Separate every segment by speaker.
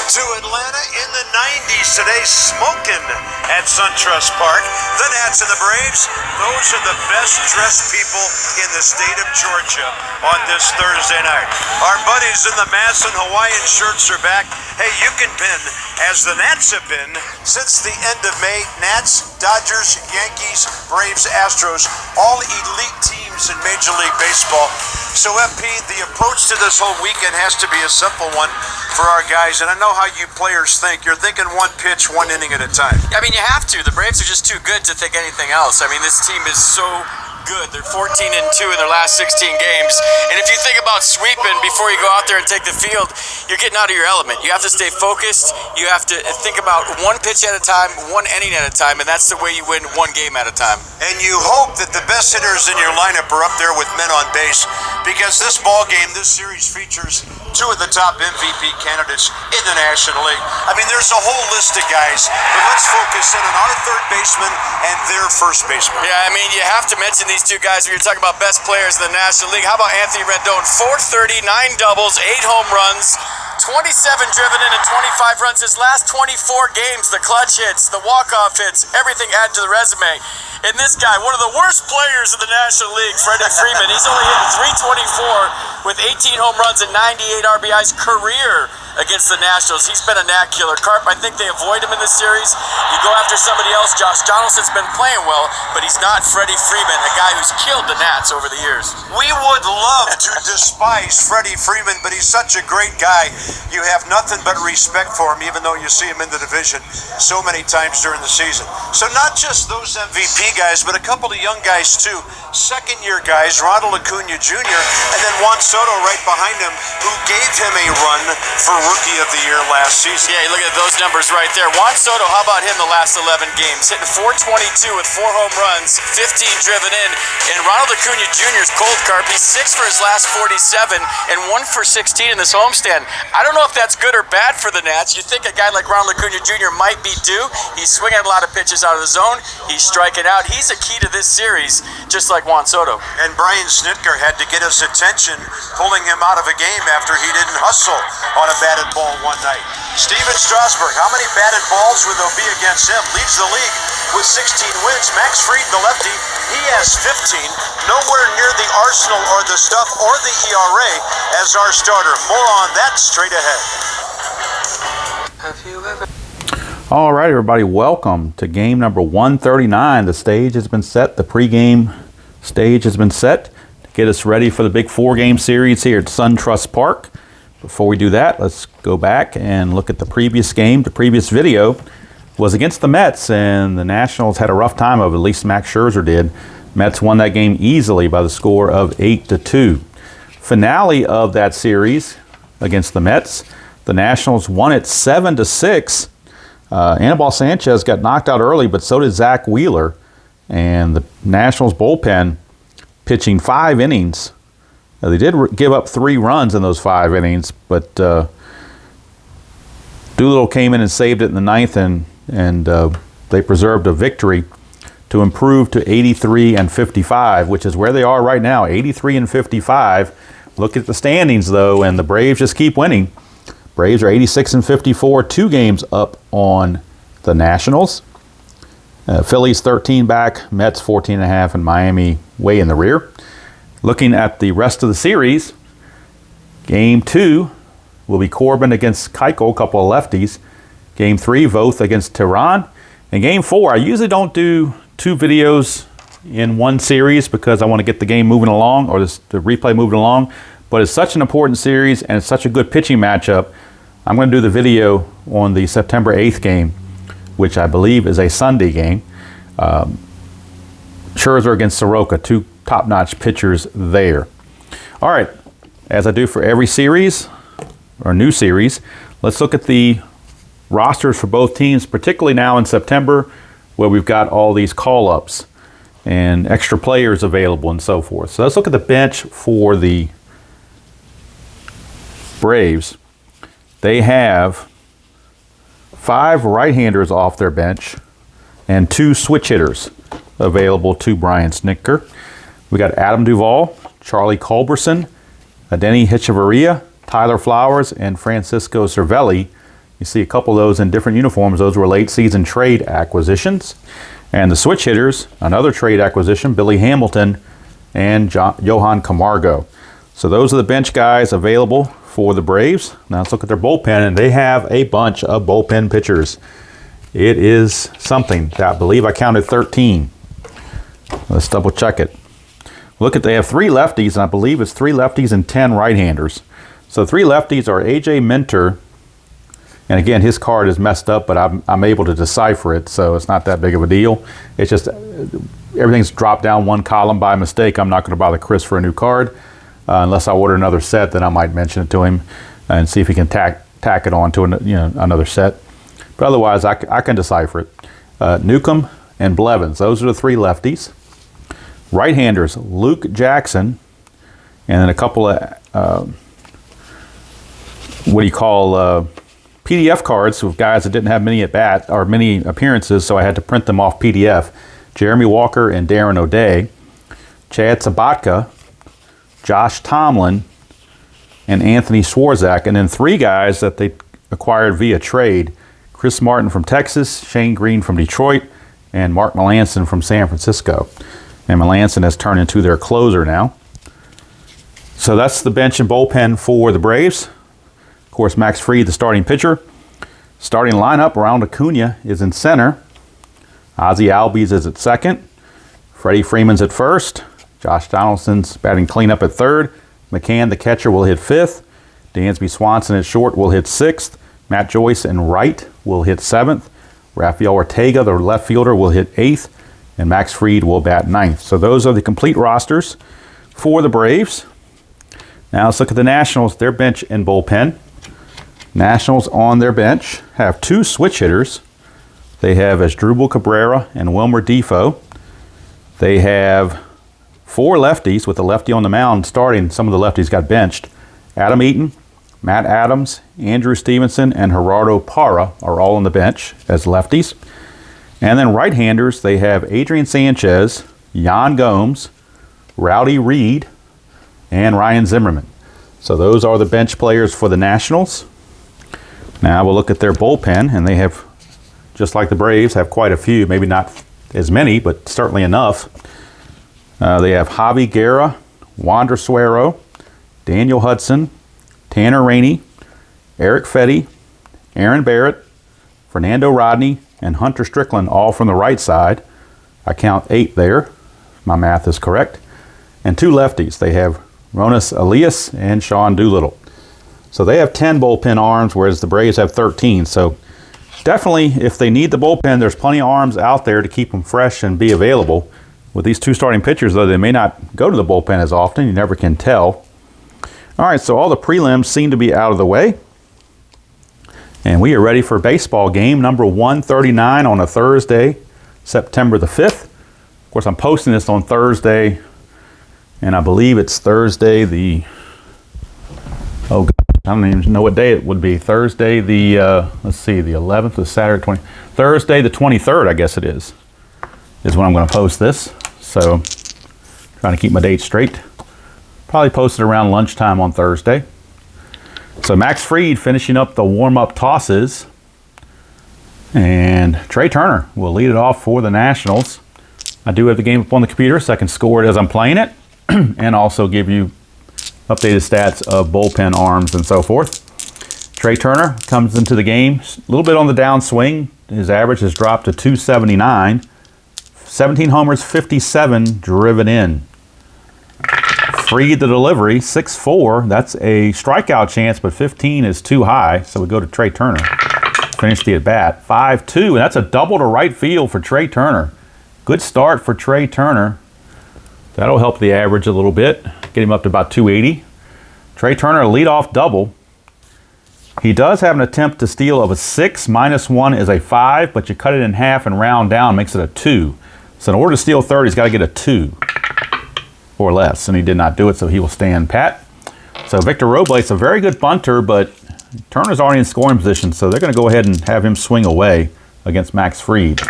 Speaker 1: to Atlanta in the 90s today, smoking at SunTrust Park. The Nats and the Braves, those are the best dressed people in the state of Georgia on this Thursday night. Our buddies in the Mass and Hawaiian shirts are back. Hey, you can pin as the Nats have been since the end of May. Nats, Dodgers, Yankees, Braves, Astros, all elite teams in Major League Baseball. So, FP, the approach to this whole weekend has to be a simple one for our guys. And I know how you players think. You're thinking one pitch, one inning at a time.
Speaker 2: I mean, you have to. The Braves are just too good to think anything else. I mean, this team is so good. They're 14-2 in their last 16 games. And if you think about sweeping before you go out there and take the field, you're getting out of your element. You have to stay focused. You have to think about one pitch at a time, one inning at a time, and that's the way you win one game at a time.
Speaker 1: And you hope that the best hitters in your lineup are up there with men on base, because this ball game, this series features two of the top MVP candidates in the National League. I mean, there's a whole list of guys, but let's focus in on our third baseman and their first baseman.
Speaker 2: Yeah, I mean, you have to mention these two guys when you're talking about best players in the National League. How about Anthony Rendon? 430, 9 doubles, 8 home runs, 27 driven in and 25 runs. His last 24 games, the clutch hits, the walk-off hits, everything added to the resume. And this guy, one of the worst players in the National League, Freddie Freeman, he's only hitting 324 with 18 home runs and 98 RBIs career against the Nationals. He's been a knack killer. Carp, I think they avoid him in this series. You go after somebody else. Josh Donaldson's been playing well, but he's not Freddie Freeman, a guy who's killed the Nats over the years.
Speaker 1: We would love to despise Freddie Freeman, but he's such a great guy. You have nothing but respect for him, even though you see him in the division so many times during the season. So not just those MVP guys, but a couple of young guys too. Second-year guys, Ronald Acuna Jr., and then Juan Soto right behind him, who gave him a run for Rookie of the Year last season.
Speaker 2: Yeah, you look at those numbers right there. Juan Soto, how about him the last 11 games? Hitting 422 with 4 home runs, 15 driven in. And Ronald Acuna Jr.'s cold card. He's 6 for his last 47 and 1 for 16 in this homestand. I don't know if that's good or bad for the Nats. You think a guy like Ronald Acuna Jr. might be due. He's swinging a lot of pitches out of the zone. He's striking out. He's a key to this series, just like Juan Soto.
Speaker 1: And Brian Snitker had to get his attention, pulling him out of a game after he didn't hustle on a batted ball one night. Steven Strasburg, how many batted balls would there be against him? Leads the league with 16 wins. Max Fried, the lefty, he has 15. Nowhere near the arsenal or the stuff or the ERA as our starter. More on that straight ahead.
Speaker 3: Have you ever...
Speaker 4: All right, everybody, welcome to game number 139. The stage has been set. The pregame stage has been set to get us ready for the big 4-game series here at SunTrust Park. Before we do that, let's go back and look at the previous game. The previous video was against the Mets, and the Nationals had a rough time of it. At least Max Scherzer did. Mets won that game easily by the score of 8-2. Finale of that series against the Mets, the Nationals won it 7-6. Anibal Sanchez got knocked out early, but so did Zach Wheeler. And the Nationals bullpen pitching 5 innings. They did give up 3 runs in those 5 innings, but Doolittle came in and saved it in the 9th, and they preserved a victory to improve to 83-55, which is where they are right now, 83-55. Look at the standings, though, and the Braves just keep winning. Braves are 86-54, 2 games up on the Nationals. Phillies 13 back, Mets 14.5, and Miami way in the rear. Looking at the rest of the series, Game 2 will be Corbin against Keuchel, a couple of lefties. Game 3, Voth against Tehran. And Game 4, I usually don't do 2 videos in one series because I want to get the game moving along, or the replay moving along. But it's such an important series, and it's such a good pitching matchup. I'm going to do the video on the September 8th game, which I believe is a Sunday game. Scherzer against Soroka, 2 top-notch pitchers there. All right, as I do for every series, or new series, let's look at the rosters for both teams, particularly now in September, where we've got all these call-ups and extra players available and so forth. So let's look at the bench for the Braves. They have 5 right-handers off their bench and 2 switch hitters available to Brian Snitker. We got Adam Duvall, Charlie Culberson, Adeiny Hechavarria, Tyler Flowers, and Francisco Cervelli You see a couple of those in different uniforms. Those were late season trade acquisitions. And the switch hitters, another trade acquisition, Billy Hamilton and Johan Camargo. So those are the bench guys available for the Braves. Now let's look at their bullpen, and they have a bunch of bullpen pitchers. It is something. I believe I counted 13. Let's double check it. Look at, they have 3 lefties, and I believe it's 3 lefties and 10 right-handers. So 3 lefties are A.J. Minter, and again, his card is messed up, but I'm able to decipher it, so it's not that big of a deal. It's just everything's dropped down one column by mistake. I'm not going to bother Chris for a new card unless I order another set. Then I might mention it to him and see if he can tack it on to another set. But otherwise, I can decipher it. Newcomb and Blevins, those are the 3 lefties. Right-handers, Luke Jackson, and then a couple of PDF cards with guys that didn't have many at-bat or many appearances, so I had to print them off PDF. Jeremy Walker and Darren O'Day, Chad Sabatka, Josh Tomlin, and Anthony Swarzak, and then 3 guys that they acquired via trade: Chris Martin from Texas, Shane Green from Detroit, and Mark Melanson from San Francisco. And Melanson has turned into their closer now. So that's the bench and bullpen for the Braves. Of course, Max Fried, the starting pitcher. Starting lineup, around Acuna is in center. Ozzie Albies is at second. Freddie Freeman's at first. Josh Donaldson's batting cleanup at third. McCann, the catcher, will hit fifth. Dansby Swanson at short will hit sixth. Matt Joyce in right will hit seventh. Rafael Ortega, the left fielder, will hit eighth. And Max Fried will bat ninth. So those are the complete rosters for the Braves. Now let's look at the Nationals, their bench and bullpen. Nationals on their bench have 2 switch hitters. They have Asdrubal Cabrera and Wilmer Defoe. They have 4 lefties, with the lefty on the mound starting. Some of the lefties got benched. Adam Eaton, Matt Adams, Andrew Stevenson, and Gerardo Parra are all on the bench as lefties. And then right-handers, they have Adrian Sanchez, Yan Gomes, Rowdy Reed, and Ryan Zimmerman. So those are the bench players for the Nationals. Now we'll look at their bullpen, and they have, just like the Braves, have quite a few, maybe not as many, but certainly enough. They have Javi Guerra, Wander Suero, Daniel Hudson, Tanner Rainey, Eric Fetty, Aaron Barrett, Fernando Rodney, and Hunter Strickland, all from the right side. I count 8 there. My math is correct. And 2 lefties. They have Ronas Elias and Sean Doolittle. So they have 10 bullpen arms, whereas the Braves have 13. So definitely, if they need the bullpen, there's plenty of arms out there to keep them fresh and be available. With these 2 starting pitchers, though, they may not go to the bullpen as often. You never can tell. All right, so all the prelims seem to be out of the way. And we are ready for baseball game number 139 on a Thursday, September the 5th. Of course, I'm posting this on Thursday, and I believe it's Thursday the, oh God, I don't even know what day it would be. Thursday the, let's see, the 11th or Saturday 20, Thursday the 23rd, I guess it is when I'm going to post this. So, trying to keep my dates straight. Probably post it around lunchtime on Thursday. So Max Fried finishing up the warm-up tosses. And Trey Turner will lead it off for the Nationals. I do have the game up on the computer, so I can score it as I'm playing it. And also give you updated stats of bullpen arms and so forth. Trey Turner comes into the game a little bit on the downswing. His average has dropped to 279. 17 homers, 57 driven in. Fried the delivery, 6-4. That's a strikeout chance, but 15 is too high. So we go to Trey Turner. Finish the at-bat. 5-2, and that's a double to right field for Trey Turner. Good start for Trey Turner. That'll help the average a little bit. Get him up to about 280. Trey Turner, leadoff double. He does have an attempt to steal of a 6. -1 is a 5, but you cut it in half and round down, makes it a 2. So in order to steal third, he's got to get a 2. Or less, and he did not do it, so he will stand pat. So Victor Robles, a very good bunter, but Turner's already in scoring position, so they're going to go ahead and have him swing away against Max Fried.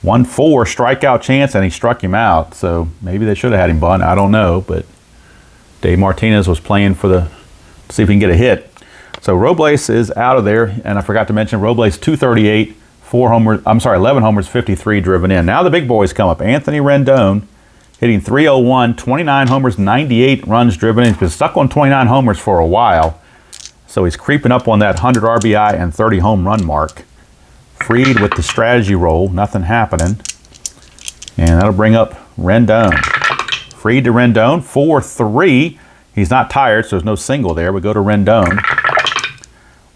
Speaker 4: 1-4 strikeout chance, and he struck him out, so maybe they should have had him bunt. I don't know, but Dave Martinez was playing to see if he can get a hit. So Robles is out of there, and I forgot to mention Robles 238, 11 homers, 53 driven in. Now the big boys come up. Anthony Rendon hitting 301, 29 homers, 98 runs driven in. He's been stuck on 29 homers for a while, so he's creeping up on that 100 RBI and 30 home run mark. Fried with the strategy roll, nothing happening. And that'll bring up Rendon. Fried to Rendon, 4-3. He's not tired, so there's no single there. We go to Rendon.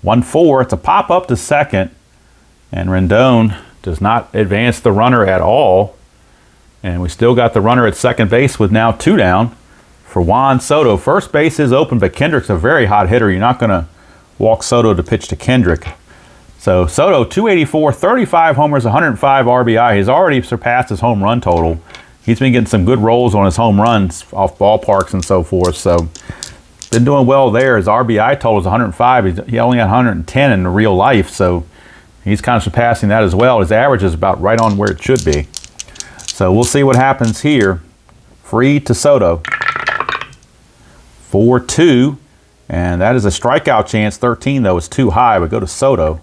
Speaker 4: 1-4, it's a pop up to second. And Rendon does not advance the runner at all. And we still got the runner at second base with now 2 down for Juan Soto. First base is open, but Kendrick's a very hot hitter. You're not going to walk Soto to pitch to Kendrick. So Soto, 284, 35 homers, 105 RBI. He's already surpassed his home run total. He's been getting some good rolls on his home runs off ballparks and so forth. So been doing well there. His RBI total is 105. He only had 110 in real life, so he's kind of surpassing that as well. His average is about right on where it should be. So we'll see what happens here. Fried to Soto. 4-2. And that is a strikeout chance. 13, though, is too high. We go to Soto.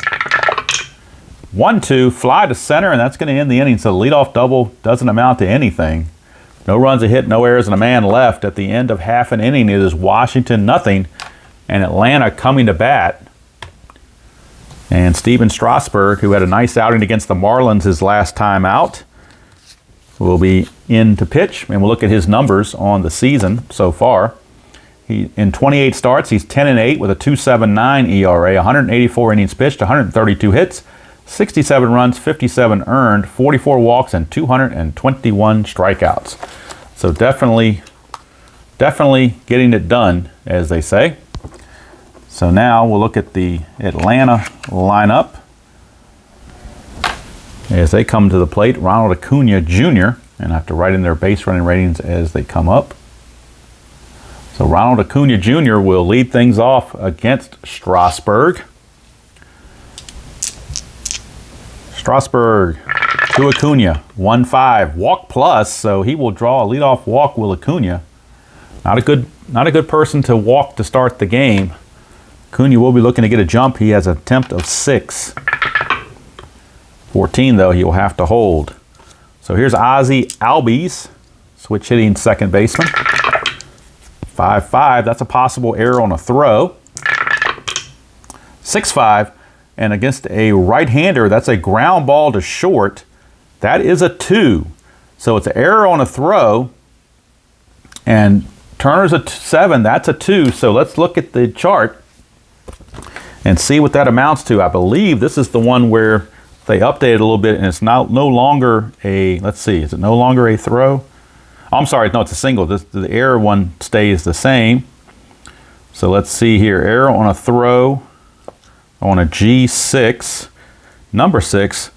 Speaker 4: 1-2, fly to center, and that's going to end the inning. So the leadoff double doesn't amount to anything. No runs a hit, no errors, and a man left. At the end of half an inning, it is Washington nothing, and Atlanta coming to bat. And Steven Strasburg, who had a nice outing against the Marlins his last time out, will be in to pitch, and we'll look at his numbers on the season so far. In 28 starts, he's 10-8 with a 2.79 ERA, 184 innings pitched, 132 hits, 67 runs, 57 earned, 44 walks, and 221 strikeouts. So definitely getting it done, as they say. So now we'll look at the Atlanta lineup as they come to the plate. Ronald Acuna Jr., and I have to write in their base running ratings as they come up. So Ronald Acuna Jr. will lead things off against Strasburg. Strasburg to Acuna, 1-5, walk plus, so he will draw a leadoff walk. Will Acuna, not a good person to walk to start the game. Acuna will be looking to get a jump. He has an attempt of 6. 14 though he will have to hold. So here's Ozzie Albies, switch hitting second baseman. 5-5, that's a possible error on a throw. 6-5. And against a right-hander, that's a ground ball to short. That is a 2. So it's an error on a throw. And Turner's a 7. That's a 2. So let's look at the chart and see what that amounts to. I believe this is the one where they updated a little bit, and it's no longer a, let's see, is it no longer a throw? Oh, I'm sorry, no, it's a single. The error one stays the same. So let's see here. Error on a throw. On a G6, number 6,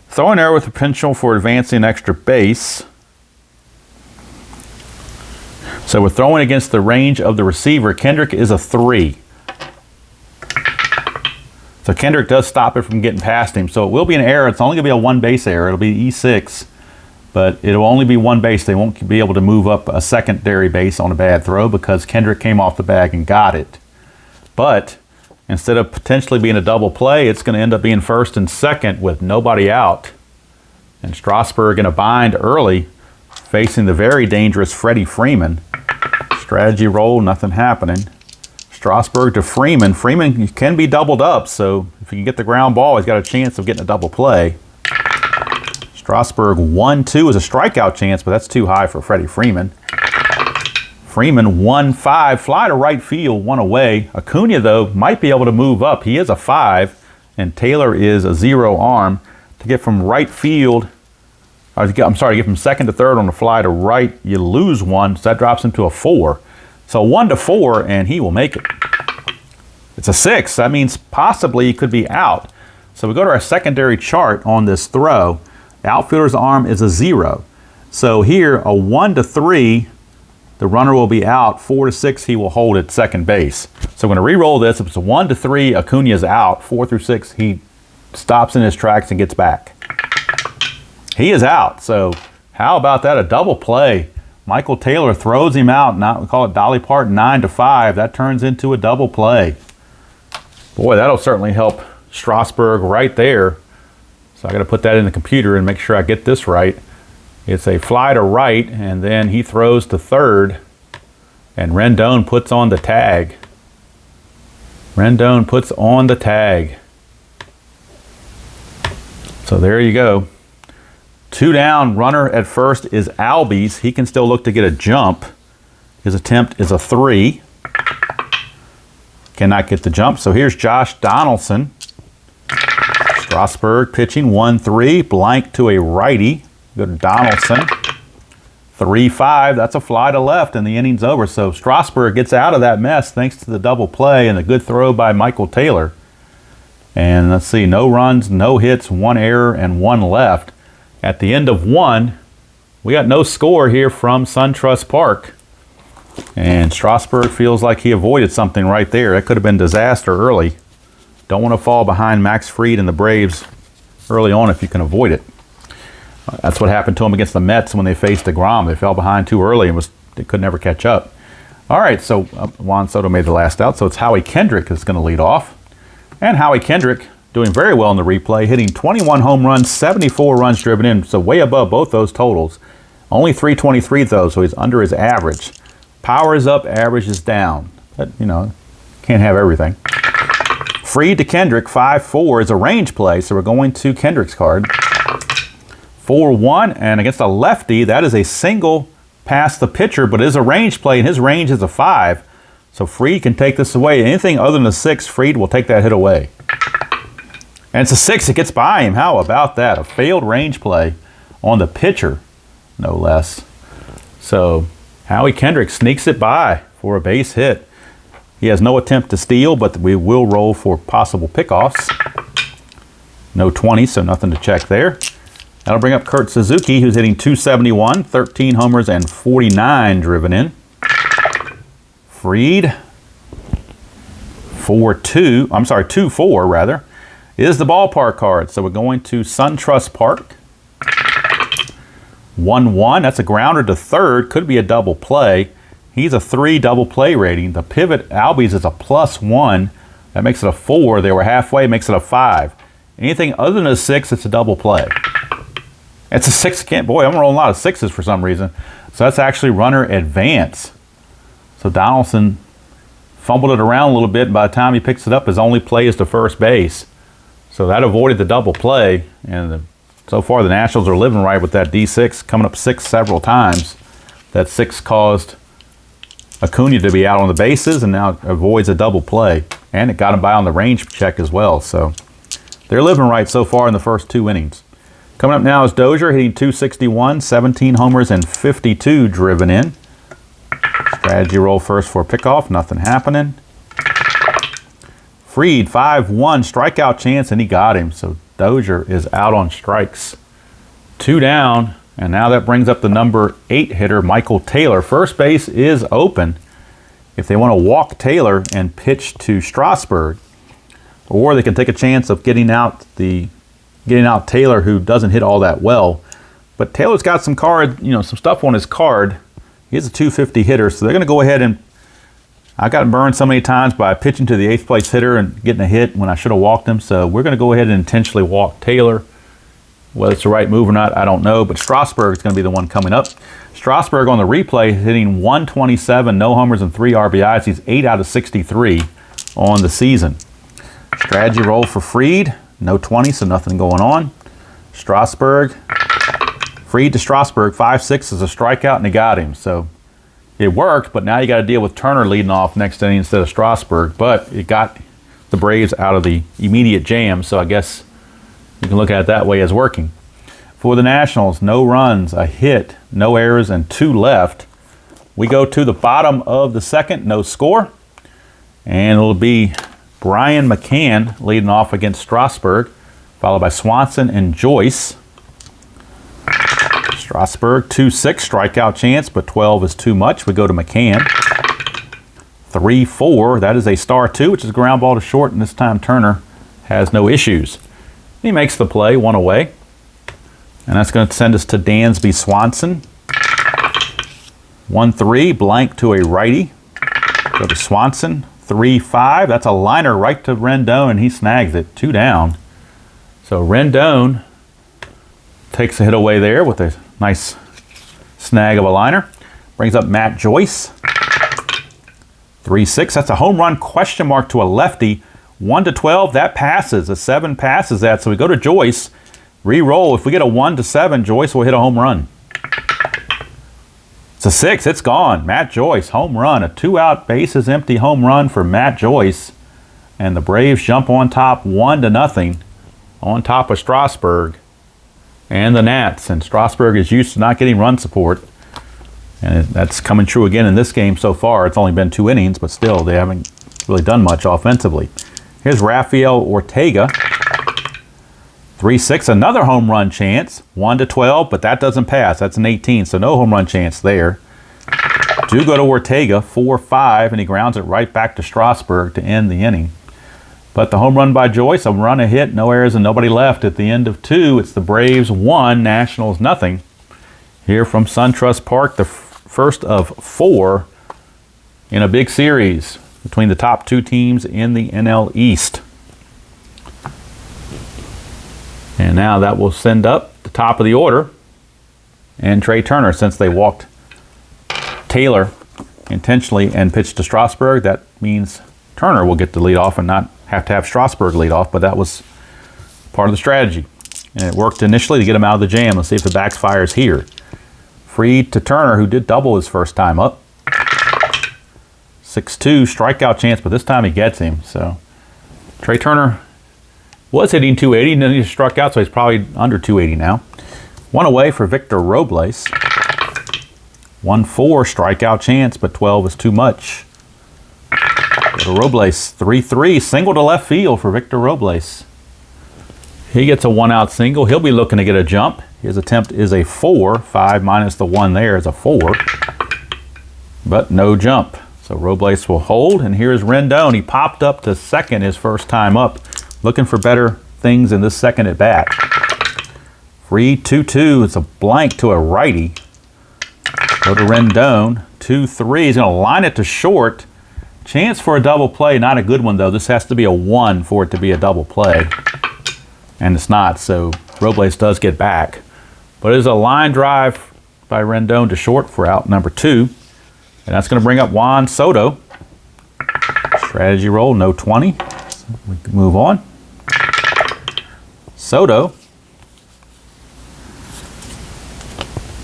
Speaker 4: throw an error with potential for advancing extra base. So we're throwing against the range of the receiver. Kendrick is a 3. So Kendrick does stop it from getting past him. So it will be an error. It's only going to be a 1 base error. It'll be E6, but it'll only be 1 base. They won't be able to move up a secondary base on a bad throw because Kendrick came off the bag and got it. But instead of potentially being a double play, it's going to end up being first and second with nobody out. And Strasburg in a bind early, facing the very dangerous Freddie Freeman. Strategy roll, nothing happening. Strasburg to Freeman. Freeman can be doubled up, so if he can get the ground ball, he's got a chance of getting a double play. Strasburg 1-2 is a strikeout chance, but that's too high for Freddie Freeman. Freeman 1-5, fly to right field, 1 away. Acuna, though, might be able to move up. He is a 5, and Taylor is a 0 arm. To get from right field, to get from second to third on the fly to right, you lose 1, so that drops him to a 4. So 1-4, and he will make it. It's a 6. That means possibly he could be out. So we go to our secondary chart on this throw. The outfielder's arm is a 0. So here, a 1-3, the runner will be out. 4-6, he will hold at second base. So I'm going to re-roll this. If it's a 1-3, Acuna's out. 4 through 6, he stops in his tracks and gets back. He is out. So how about that? A double play. Michael Taylor throws him out. We call it Dolly Parton 9-5. That turns into a double play. Boy, that'll certainly help Strasburg right there. So I got to put that in the computer and make sure I get this right. It's a fly to right, and then he throws to third, and Rendon puts on the tag. Rendon puts on the tag. So there you go. 2 down, runner at first is Albies. He can still look to get a jump. His attempt is a 3. Cannot get the jump. So here's Josh Donaldson. Strasburg pitching 1-3, blank to a righty. Go to Donaldson. 3-5. That's a fly to left, and the inning's over. So Strasburg gets out of that mess thanks to the double play and the good throw by Michael Taylor. And let's see, no runs, no hits, 1 error, and 1 left. At the end of 1, we got no score here from SunTrust Park. And Strasburg feels like he avoided something right there. It could have been disaster early. Don't want to fall behind Max Fried and the Braves early on if you can avoid it. That's what happened to him against the Mets when they faced DeGrom. They fell behind too early and they could never catch up. All right, so Juan Soto made the last out, so it's Howie Kendrick that's going to lead off. And Howie Kendrick doing very well in the replay, hitting 21 home runs, 74 runs driven in, so way above both those totals. Only 323 though, so he's under his average. Power is up, average is down. But, you know, can't have everything. Fried to Kendrick, 5-4 is a range play, so we're going to Kendrick's card. 4-1, and against a lefty, that is a single past the pitcher, but it is a range play, and his range is a 5. So Fried can take this away. Anything other than a 6, Fried will take that hit away. And it's a 6, it gets by him. How about that? A failed range play on the pitcher, no less. So Howie Kendrick sneaks it by for a base hit. He has no attempt to steal, but we will roll for possible pickoffs. No 20, so nothing to check there. That'll bring up Kurt Suzuki, who's hitting 271, 13 homers and 49 driven in. Fried, 2-4 rather, is the ballpark card. So we're going to SunTrust Park. 1-1, that's a grounder to third, could be a double play. He's a 3 double play rating. The pivot Albies is a +1. That makes it a 4. They were halfway, makes it a 5. Anything other than a 6, it's a double play. It's a 6. Boy, I'm rolling a lot of 6s for some reason. So that's actually runner advance. So Donaldson fumbled it around a little bit, and by the time he picks it up, his only play is to first base. So that avoided the double play, and so far the Nationals are living right with that D6, coming up 6 several times. That 6 caused Acuna to be out on the bases, and now avoids a double play. And it got him by on the range check as well. So they're living right so far in the first 2 innings. Coming up now is Dozier, hitting 261, 17 homers and 52 driven in. Strategy roll first for pickoff, nothing happening. Fried, 5-1, strikeout chance, and he got him. So Dozier is out on strikes. 2 down, and now that brings up the number 8 hitter, Michael Taylor. First base is open if they want to walk Taylor and pitch to Strasburg. Or they can take a chance of getting out Taylor, who doesn't hit all that well. But Taylor's got some some stuff on his card. He is a 250 hitter, so they're going to go ahead and I got burned so many times by pitching to the 8th place hitter and getting a hit when I should have walked him. So we're going to go ahead and intentionally walk Taylor. Whether it's the right move or not, I don't know. But Strasburg is going to be the one coming up. Strasburg on the replay hitting 127, no homers and 3 RBIs. He's 8 out of 63 on the season. Strategy roll for Fried. No 20, so nothing going on. Strasburg. Fried to Strasburg. 5-6 is a strikeout, and he got him. So it worked, but now you got to deal with Turner leading off next inning instead of Strasburg. But it got the Braves out of the immediate jam, so I guess you can look at it that way as working. For the Nationals, no runs, a hit, no errors, and 2 left. We go to the bottom of the second, no score. And it'll be Brian McCann leading off against Strasburg, followed by Swanson and Joyce. Strasburg, 2-6, strikeout chance, but 12 is too much. We go to McCann. 3-4, that is a star 2, which is a ground ball to short, and this time Turner has no issues. He makes the play, 1 away. And that's going to send us to Dansby Swanson. 1-3, blank to a righty. Go to Swanson. 3-5. That's a liner right to Rendon, and he snags it. 2 down. So Rendon takes a hit away there with a nice snag of a liner. Brings up Matt Joyce. 3-6. That's a home run question mark to a lefty. 1-12. That passes. A 7 passes that. So we go to Joyce. Re-roll. If we get a 1-7, Joyce will hit a home run. It's a 6. It's gone. Matt Joyce, home run. A 2-out bases empty home run for Matt Joyce. And the Braves jump on top 1-0 on top of Strasburg and the Nats. And Strasburg is used to not getting run support. And that's coming true again in this game so far. It's only been 2 innings, but still, they haven't really done much offensively. Here's Rafael Ortega. 3-6, another home run chance. 1-12, but that doesn't pass. That's an 18, so no home run chance there. Do go to Ortega, 4-5, and he grounds it right back to Strasburg to end the inning. But the home run by Joyce, a run, a hit, no errors, and nobody left. At the end of 2, it's the Braves 1, Nationals nothing. Here from SunTrust Park, the first of 4 in a big series between the top 2 teams in the NL East. And now that will send up the top of the order and Trey Turner, since they walked Taylor intentionally and pitched to Strasburg. That means Turner will get the lead off and not have to have Strasburg lead off, but that was part of the strategy. And it worked initially to get him out of the jam. Let's see if it backfires here. Free to Turner, who did double his first time up. 6-2, strikeout chance, but this time he gets him. So Trey Turner was hitting 280, and then he struck out, so he's probably under 280 now. 1 away for Victor Robles. 1-4, strikeout chance, but 12 is too much. Go to Robles, 3-3, single to left field for Victor Robles. He gets a 1-out single. He'll be looking to get a jump. His attempt is a 4. 5 minus the 1 there is a 4. But no jump. So Robles will hold, and here's Rendon. He popped up to second his first time up. Looking for better things in this second at bat. Free 2-2. It's a blank to a righty. Go to Rendon. 2-3. He's going to line it to short. Chance for a double play. Not a good one, though. This has to be a 1 for it to be a double play. And it's not, so Robles does get back. But it is a line drive by Rendon to short for out number 2. And that's going to bring up Juan Soto. Strategy roll, no 20. So we can move on. Soto.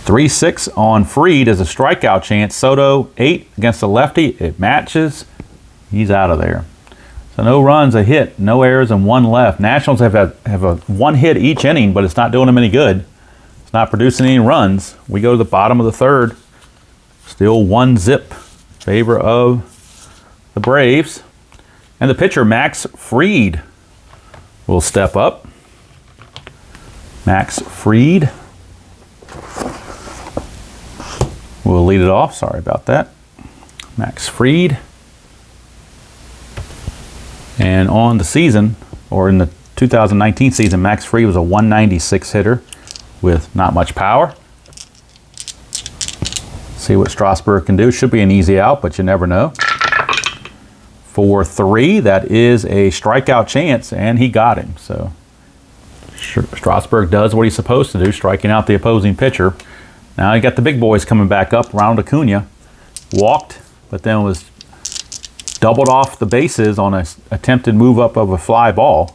Speaker 4: 3-6 on Fried as a strikeout chance. Soto, 8 against the lefty. It matches. He's out of there. So no runs, a hit, no errors, and 1 left. Nationals have a 1 hit each inning, but it's not doing them any good. It's not producing any runs. We go to the bottom of the 3rd. Still 1-zip in favor of the Braves. And the pitcher, Max Fried, will step up. Max Fried will lead it off. Sorry about that. Max Fried. And on the season, or in the 2019 season, Max Fried was a 196 hitter with not much power. See what Strasburg can do. Should be an easy out, but you never know. 4-3, that is a strikeout chance, and he got him. So Strasburg does what he's supposed to do, striking out the opposing pitcher. Now you got the big boys coming back up. Ronald Acuna walked, but then was doubled off the bases on an attempted move up of a fly ball.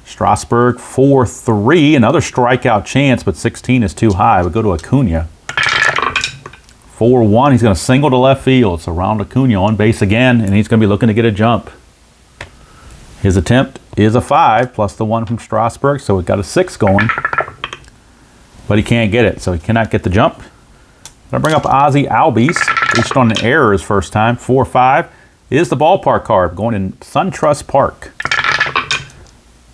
Speaker 4: Strasburg, 4-3, another strikeout chance, but 16 is too high. We go to Acuna. 4-1, he's going to single to left field. So Ronald Acuna on base again, and he's going to be looking to get a jump. His attempt is a 5, plus the 1 from Strasburg, so we've got a 6 going. But he can't get it, so he cannot get the jump. I'll bring up Ozzie Albies. Reached on an error his first time. 4-5 is the ballpark card going in SunTrust Park.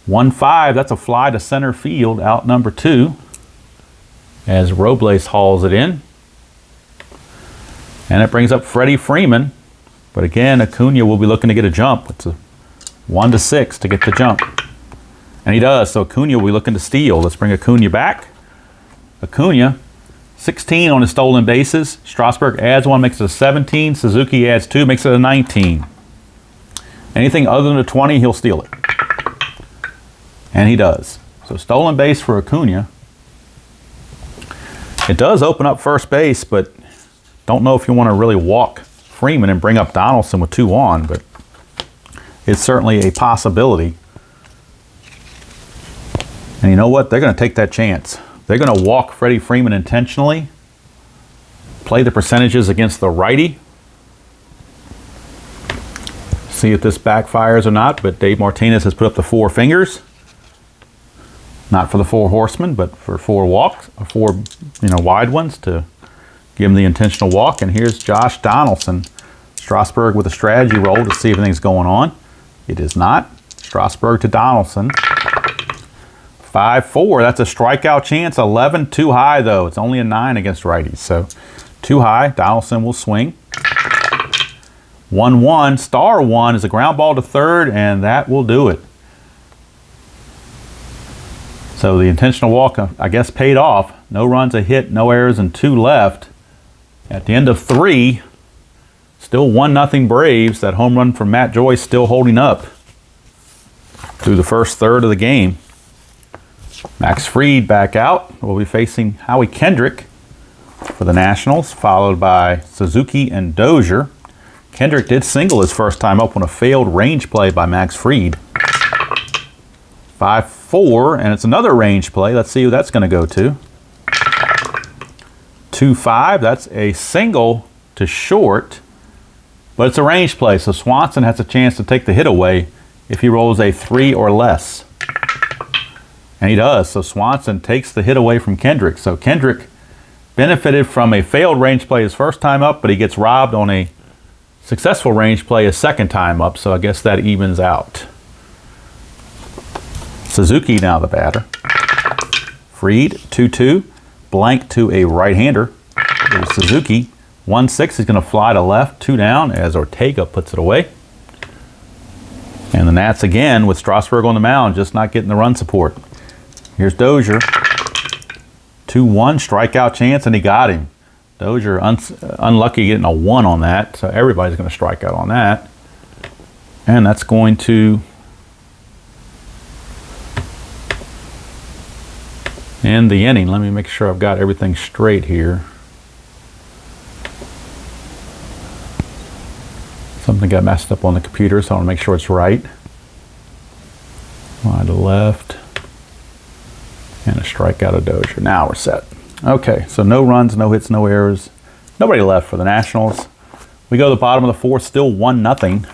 Speaker 4: 1-5, that's a fly to center field, out number 2. As Robles hauls it in. And it brings up Freddie Freeman. But again, Acuna will be looking to get a jump. It's a 1-6 to get the jump. And he does, so Acuna will be looking to steal. Let's bring Acuna back. Acuna, 16 on his stolen bases. Strasburg adds 1, makes it a 17. Suzuki adds 2, makes it a 19. Anything other than a 20, he'll steal it. And he does. So stolen base for Acuna. It does open up first base, but don't know if you want to really walk Freeman and bring up Donaldson with 2 on, but it's certainly a possibility. And you know what? They're going to take that chance. They're going to walk Freddie Freeman intentionally, play the percentages against the righty, see if this backfires or not, but Dave Martinez has put up the 4 fingers. Not for the 4 horsemen, but for 4 walks, 4 wide ones to give him the intentional walk. And here's Josh Donaldson. Strasburg with a strategy roll to see if anything's going on. It is not. Strasburg to Donaldson. 5-4. That's a strikeout chance. 11 too high though. It's only a 9 against righties, so too high. Donaldson will swing. 1-1. Star 1 is a ground ball to third, and that will do it. So the intentional walk, I guess, paid off. No runs, a hit, no errors, and 2 left. At the end of 3, still 1-0 Braves. That home run from Matt Joyce still holding up through the first third of the game. Max Fried back out. We'll be facing Howie Kendrick for the Nationals, followed by Suzuki and Dozier. Kendrick did single his first time up on a failed range play by Max Fried. 5-4, and it's another range play. Let's see who that's going to go to. 2-5, that's a single to short, but it's a range play, so Swanson has a chance to take the hit away if he rolls a 3 or less. And he does, so Swanson takes the hit away from Kendrick. So Kendrick benefited from a failed range play his first time up, but he gets robbed on a successful range play his second time up, so I guess that evens out. Suzuki now the batter. Fried, 2-2. Blank to a right-hander. There's Suzuki. 1-6, he's going to fly to left. 2 down as Ortega puts it away. And the Nats again with Strasburg on the mound, just not getting the run support. Here's Dozier. 2-1, strikeout chance, and he got him. Dozier unlucky getting a 1 on that, so everybody's going to strike out on that. And that's going to end the inning. Let me make sure I've got everything straight here. Something got messed up on the computer, so I want to make sure it's right. Wide to left. And a strikeout of Dozier. Now we're set. Okay, so no runs, no hits, no errors. Nobody left for the Nationals. We go to the bottom of the 4th, still 1-0.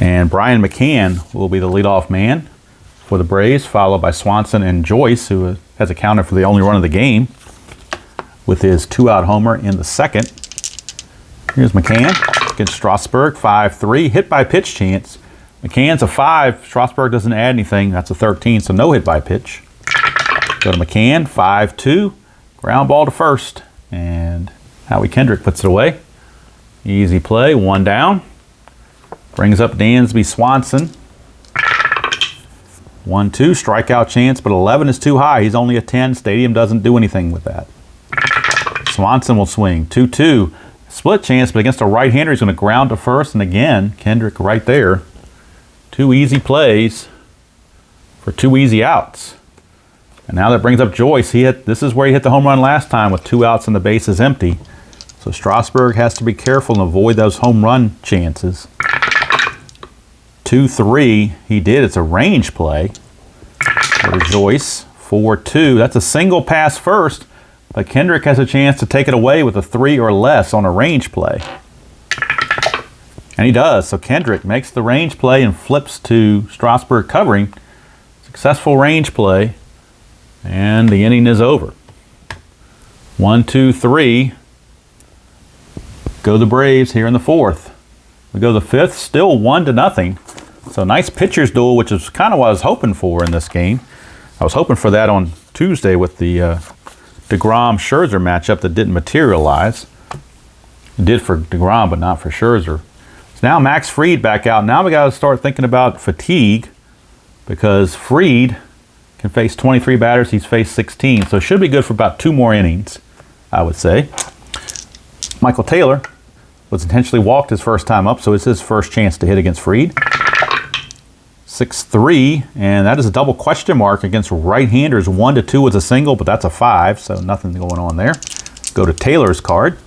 Speaker 4: And Brian McCann will be the leadoff man for the Braves, followed by Swanson and Joyce, who has accounted for the only run of the game with his 2-out homer in the second. Here's McCann against Strasburg, 5-3, hit by pitch chance. McCann's a 5, Strasburg doesn't add anything, that's a 13, so no hit by pitch. Go to McCann, 5-2, ground ball to first, and Howie Kendrick puts it away. Easy play, 1 down. Brings up Dansby Swanson. 1-2, strikeout chance, but 11 is too high. He's only a 10. Stadium doesn't do anything with that. Swanson will swing. 2-2, split chance, but against a right-hander, he's going to ground to first. And again, Kendrick right there. 2 easy plays for 2 easy outs. And now that brings up Joyce. This is where he hit the home run last time with 2 outs and the base is empty. So Strasburg has to be careful and avoid those home run chances. 2-3, he did. It's a range play. Go to Joyce, 4-2. That's a single pass first, but Kendrick has a chance to take it away with a 3 or less on a range play. And he does. So Kendrick makes the range play and flips to Strasburg covering. Successful range play, and the inning is over. 1-2-3. Go the Braves here in the 4th. We go the 5th, still 1-0. So nice pitchers duel, which is kind of what I was hoping for in this game. I was hoping for that on Tuesday with the DeGrom-Scherzer matchup that didn't materialize. It did for DeGrom, but not for Scherzer. So now Max Fried back out. Now we got to start thinking about fatigue because Fried can face 23 batters. He's faced 16, so it should be good for about 2 more innings, I would say. Michael Taylor was intentionally walked his first time up, so it's his first chance to hit against Freed. 6-3, and that is a double question mark against right-handers. 1-2 was a single, but that's a 5, so nothing going on there. Go to Taylor's card.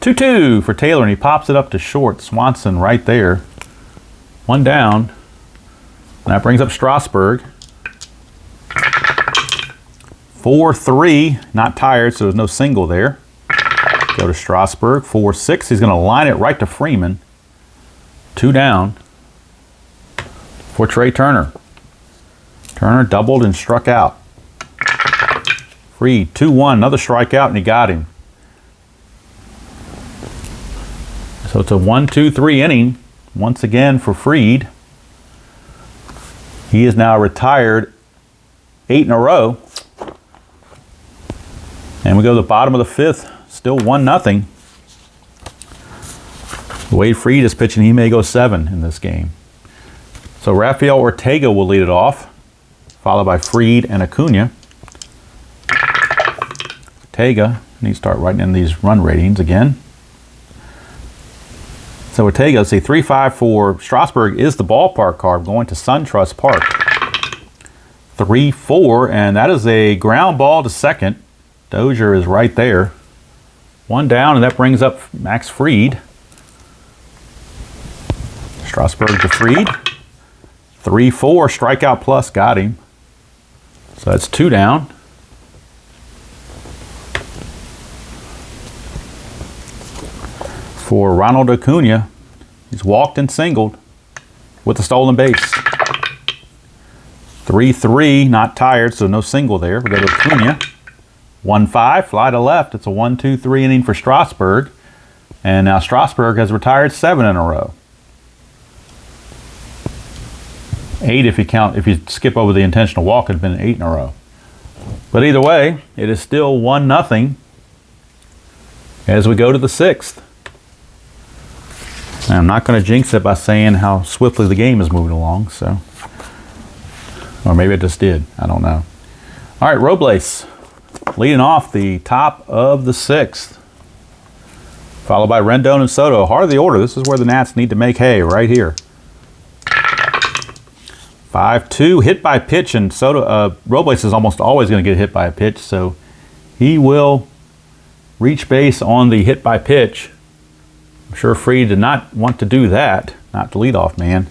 Speaker 4: 2-2 for Taylor, and he pops it up to short. Swanson right there. 1 down. And that brings up Strasburg. 4-3, not tired, so there's no single there. Go to Strasburg. 4-6, he's going to line it right to Freeman. 2 down for Trey Turner. Turner doubled and struck out. Freed, 2-1, another strikeout, and he got him. So it's a 1-2-3 inning once again for Freed. He is now retired 8 in a row. And we go to the bottom of the 5th, still 1-0. The way Freed is pitching, he may go 7 in this game. So Rafael Ortega will lead it off, followed by Freed and Acuna. Ortega, need to start writing in these run ratings again. So Ortega, let's see, 3-5 for Strasburg is the ballpark card going to SunTrust Park. 3-4, and that is a ground ball to second. Dozier is right there. 1 down, and that brings up Max Fried. Strasburg to Fried. 3-4, strikeout plus, got him. So that's 2 down. For Ronald Acuna, he's walked and singled with a stolen base. 3-3, not tired, so no single there. We go to Acuna. 1-5, fly to left. It's a 1-2-3 inning for Strasburg. And now Strasburg has retired 7 in a row. 8 if you skip over the intentional walk, it had been 8 in a row. But either way, it is still 1-0 as we go to the 6th. Now, I'm not going to jinx it by saying how swiftly the game is moving along, so. Or maybe it just did. I don't know. All right, Robles leading off the top of the 6th. Followed by Rendon and Soto. Heart of the order. This is where the Nats need to make hay, right here. 5-2, hit by pitch, and Soto, Robles is almost always going to get hit by a pitch, so he will reach base on the hit by pitch. I'm sure Fried did not want to do that, not the leadoff man.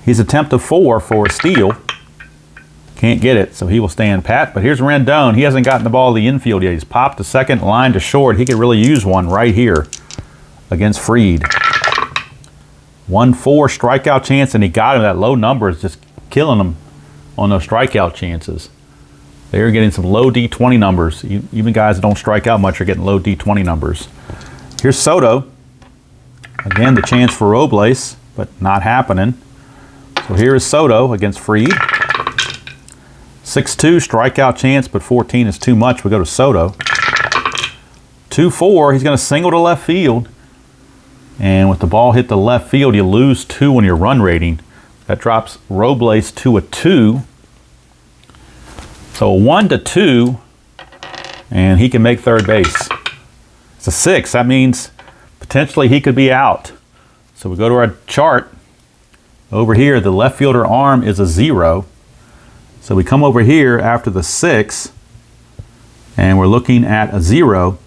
Speaker 4: He's attempt of 4 for a steal. Can't get it, so he will stand pat. But here's Rendon. He hasn't gotten the ball to the infield yet. He's popped to second, line to short. He could really use one right here against Fried. 1-4 strikeout chance, and he got him. That low number is just killing him on those strikeout chances. They're getting some low D20 numbers. Even guys that don't strike out much are getting low D20 numbers. Here's Soto. Again, the chance for Robles, but not happening. So here is Soto against Fried. 6-2 strikeout chance, but 14 is too much. We go to Soto. 2-4, he's going to single to left field. And with the ball hit the left field, you lose 2 on your run rating. That drops Robles to a 2. So a 1-2, and he can make third base. It's a 6. That means potentially he could be out. So we go to our chart. Over here, the left fielder arm is a 0. So we come over here after the 6, and we're looking at a 0.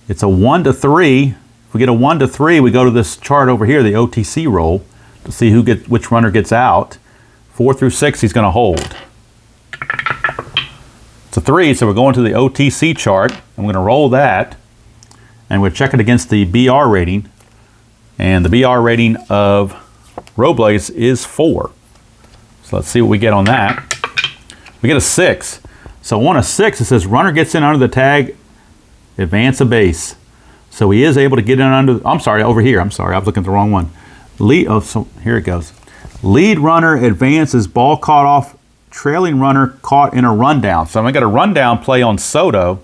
Speaker 4: It's a 1-3. If we get a 1-3, we go to this chart over here, the OTC roll, to see which runner gets out. 4 through 6, he's going to hold. It's a 3, so we're going to the OTC chart. I'm going to roll that, and we're checking against the BR rating. And the BR rating of Robles is 4. So let's see what we get on that. We get a 6. So on a 6, it says runner gets in under the tag, advance a base. So he is able to get in under, I'm sorry, over here. I'm sorry, I was looking at the wrong one. So here it goes. Lead runner advances, ball caught off, trailing runner caught in a rundown. So I got a rundown play on Soto.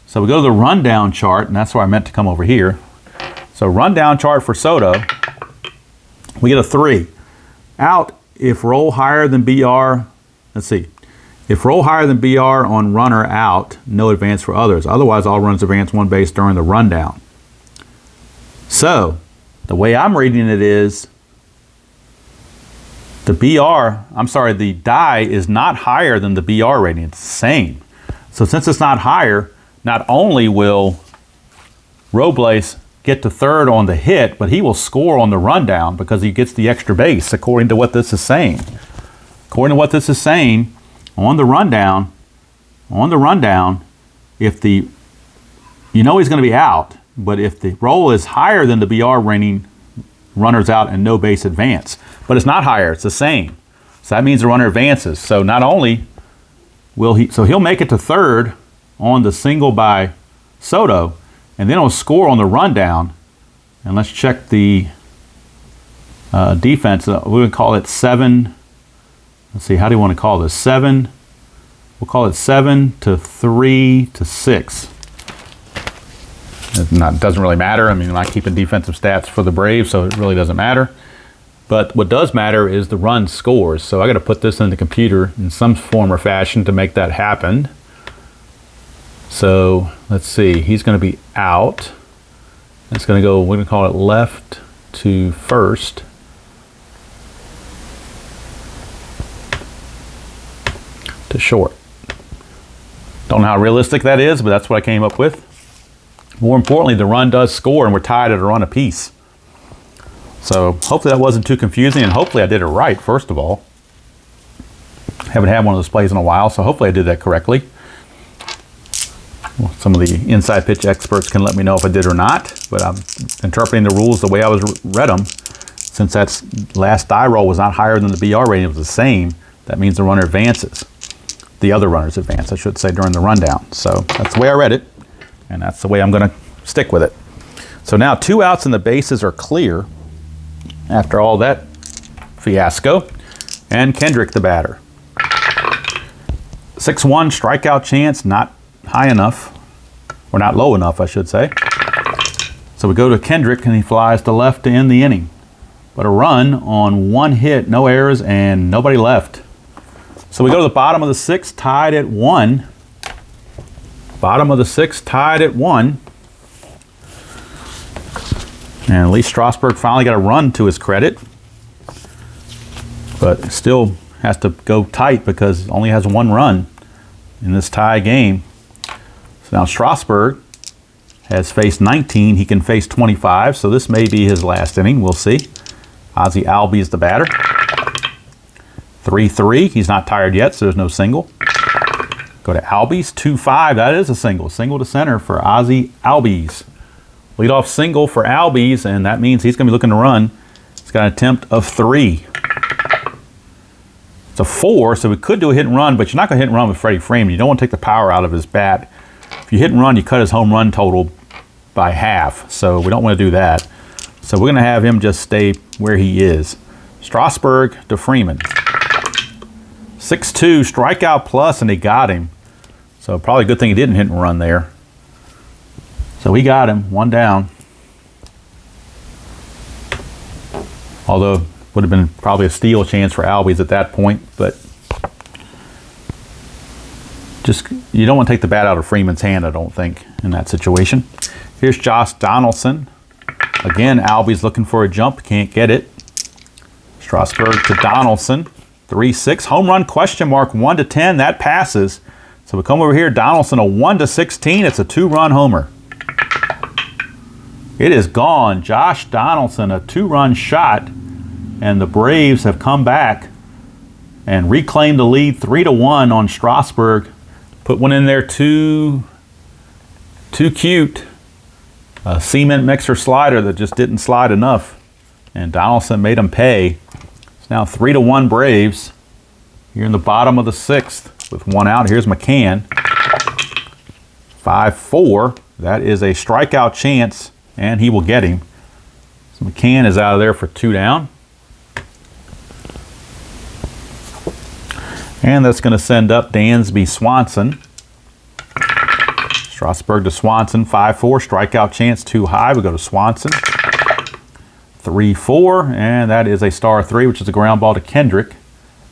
Speaker 4: So we go to the rundown chart, and that's where I meant to come over here. So rundown chart for Soto, we get a 3. Out if roll higher than BR, let's see. If roll higher than BR on runner out, no advance for others. Otherwise, all runs advance 1 base during the rundown. So, the way I'm reading it is the die is not higher than the BR rating. It's the same. So since it's not higher, not only will Robles get to third on the hit, but he will score on the rundown because he gets the extra base, according to what this is saying. According to what this is saying, on the rundown, if the, he's going to be out, but if the roll is higher than the BR rating, runner's out and no base advance. But it's not higher, it's the same. So that means the runner advances. So not only will he'll make it to third on the single by Soto, and then he'll score on the rundown. And let's check the defense. We would call it 7. Let's see, how do you want to call this? 7. We'll call it 7 to 3 to 6. It doesn't really matter. I mean, I'm not keeping defensive stats for the Braves, so it really doesn't matter. But what does matter is the run scores. So I got to put this in the computer in some form or fashion to make that happen. So let's see, he's going to be out. It's going to go, we're going to call it left to first. To short. Don't know how realistic that is, but that's what I came up with. More importantly, the run does score and we're tied at a run apiece. So hopefully that wasn't too confusing, and hopefully I did it right, first of all. Haven't had one of those plays in a while, so hopefully I did that correctly. Well, some of the inside pitch experts can let me know if I did or not, but I'm interpreting the rules the way I read them. Since that last die roll was not higher than the BR rating, it was the same, that means the runner advances. The other runners advance, I should say, during the rundown. So that's the way I read it, and that's the way I'm going to stick with it. So now 2 outs and the bases are clear after all that fiasco, and Kendrick the batter. 6-1 strikeout chance, not high enough, or not low enough, I should say. So we go to Kendrick, and he flies to left to end the inning. But a run on 1 hit, no errors, and nobody left. So we go to the bottom of the 6th, tied at 1. Bottom of the 6th, tied at 1. And at least Strasburg finally got a run to his credit. But still has to go tight because he only has 1 run in this tie game. So now Strasburg has faced 19. He can face 25. So this may be his last inning. We'll see. Ozzie Albies the batter. 3-3. He's not tired yet, so there's no single. Go to Albies. 2-5. That is a single. Single to center for Ozzie Albies. Leadoff single for Albies, and that means he's going to be looking to run. He's got an attempt of 3. It's a 4, so we could do a hit and run, but you're not going to hit and run with Freddie Freeman. You don't want to take the power out of his bat. If you hit and run, you cut his home run total by half, so we don't want to do that. So we're going to have him just stay where he is. Strasburg to Freeman. 6-2, strikeout plus, and they got him. So probably a good thing he didn't hit and run there. So we got him, 1 down. Although would have been probably a steal chance for Albies at that point, but just you don't want to take the bat out of Freeman's hand, I don't think, in that situation. Here's Josh Donaldson. Again, Albies looking for a jump, can't get it. Strasburg to Donaldson. 3-6. Home run question mark, 1-10. That passes. So we come over here, Donaldson a 1-16. It's a 2-run homer. It is gone. Josh Donaldson, a 2-run shot, and the Braves have come back and reclaimed the lead 3-1 on Strasburg. Put one in there too cute. A cement mixer slider that just didn't slide enough, and Donaldson made him pay. It's now 3-1 Braves. Here in the bottom of the 6th with 1 out. Here's McCann. 5-4. That is a strikeout chance, and he will get him. So McCann is out of there for 2 down. And that's going to send up Dansby Swanson. Strasburg to Swanson, 5-4. Strikeout chance too high. We go to Swanson. 3-4, and that is a star 3, which is a ground ball to Kendrick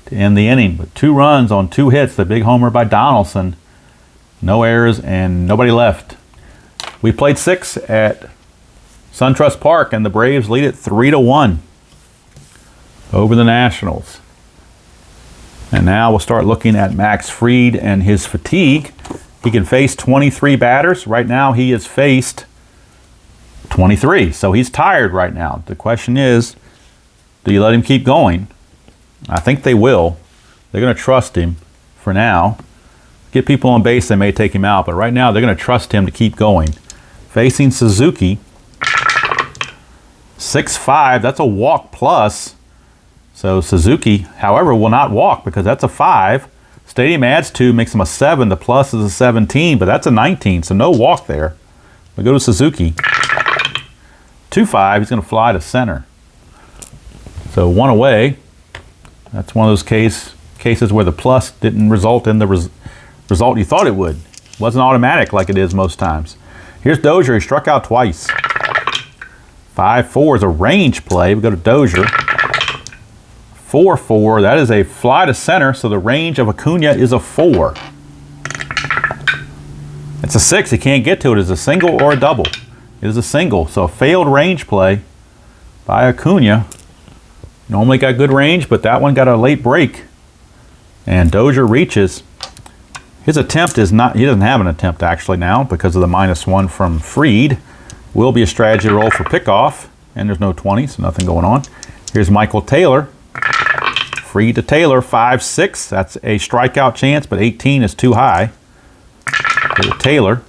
Speaker 4: to end the inning. But 2 runs on 2 hits. The big homer by Donaldson. No errors and nobody left. We played 6 at SunTrust Park, and the Braves lead it 3-1 over the Nationals. And now we'll start looking at Max Fried and his fatigue. He can face 23 batters. Right now he has faced 23, so he's tired right now. The question is, do you let him keep going? I think they will. They're going to trust him for now. Get people on base, they may take him out, but right now they're going to trust him to keep going. Facing Suzuki, 6-5, that's a walk plus. So Suzuki, however, will not walk because that's a 5. Stadium adds 2, makes him a 7. The plus is a 17, but that's a 19, so no walk there. We go to Suzuki. 2-5, he's going to fly to center. So 1 away. That's one of those cases where the plus didn't result in the result you thought it would. It wasn't automatic like it is most times. Here's Dozier. He struck out twice. 5-4 is a range play. We go to Dozier. 4-4. That is a fly to center, so the range of Acuna is a 4. It's a 6. He can't get to it. It's a single or a double. It is a single, so a failed range play by Acuna. Normally got good range, but that one got a late break. And Dozier reaches. His attempt is not, he doesn't have an attempt actually now because of the -1 from Fried. Will be a strategy roll for pickoff, and there's no 20, so nothing going on. Here's Michael Taylor. Fried to Taylor, 5-6. That's a strikeout chance, but 18 is too high. Here's Taylor.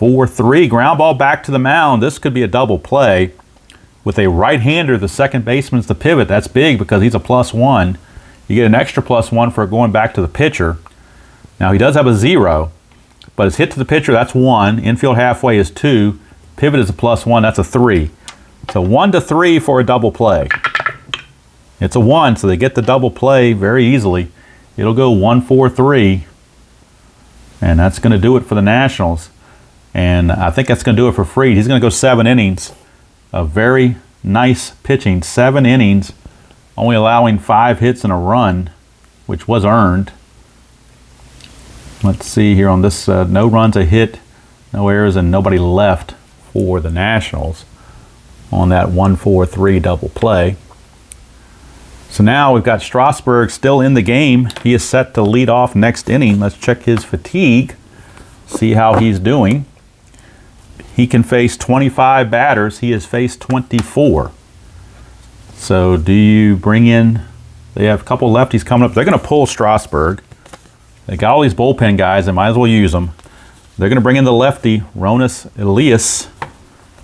Speaker 4: 4-3, ground ball back to the mound. This could be a double play. With a right-hander, the second baseman's the pivot. That's big because he's a +1. You get an extra +1 for going back to the pitcher. Now, he does have a 0, but his hit to the pitcher, that's 1. Infield halfway is 2. Pivot is a +1, that's a 3. So 1-3 for a double play. It's a 1, so they get the double play very easily. It'll go 1-4-3, and that's going to do it for the Nationals. And I think that's going to do it for Fried. He's going to go 7 innings of very nice pitching. 7 innings, only allowing 5 hits and a run, which was earned. Let's see here on this, no runs, a hit, no errors, and nobody left for the Nationals on that 1-4-3 double play. So now we've got Strasburg still in the game. He is set to lead off next inning. Let's check his fatigue, see how he's doing. He can face 25 batters. He has faced 24. So do you bring in, they have a couple lefties coming up. They're going to pull Strasburg. They got all these bullpen guys. They might as well use them. They're going to bring in the lefty, Ronis Elias.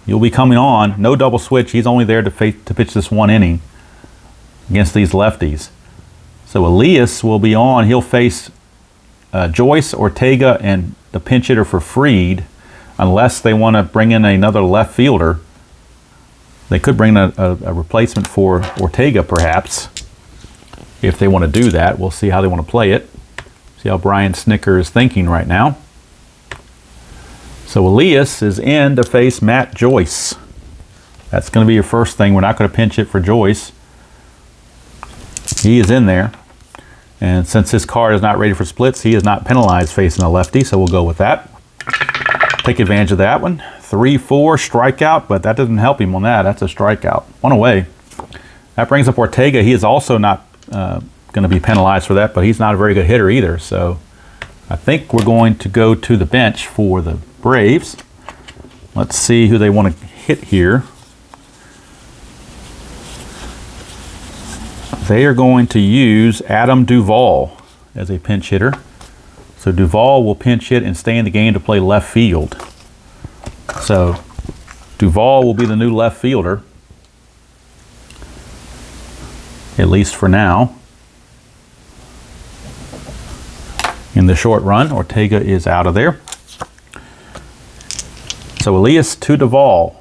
Speaker 4: He'll be coming on. No double switch. He's only there to pitch this 1 inning against these lefties. So Elias will be on. He'll face Joyce, Ortega, and the pinch hitter for Fried, unless they want to bring in another left fielder. They could bring a replacement for Ortega, perhaps, if they want to do that. We'll see how they want to play it. See how Brian Snitker is thinking right now. So Elias is in to face Matt Joyce. That's going to be your first thing. We're not going to pinch it for Joyce. He is in there. And since his card is not ready for splits, he is not penalized facing a lefty, so we'll go with that. Take advantage of that one. 3-4 strikeout, but that doesn't help him on that. That's a strikeout. 1 away. That brings up Ortega. He is also not going to be penalized for that, but he's not a very good hitter either. So I think we're going to go to the bench for the Braves. Let's see who they want to hit here. They are going to use Adam Duvall as a pinch hitter. So Duvall will pinch hit and stay in the game to play left field. So Duvall will be the new left fielder, at least for now. In the short run, Ortega is out of there. So Elias to Duvall.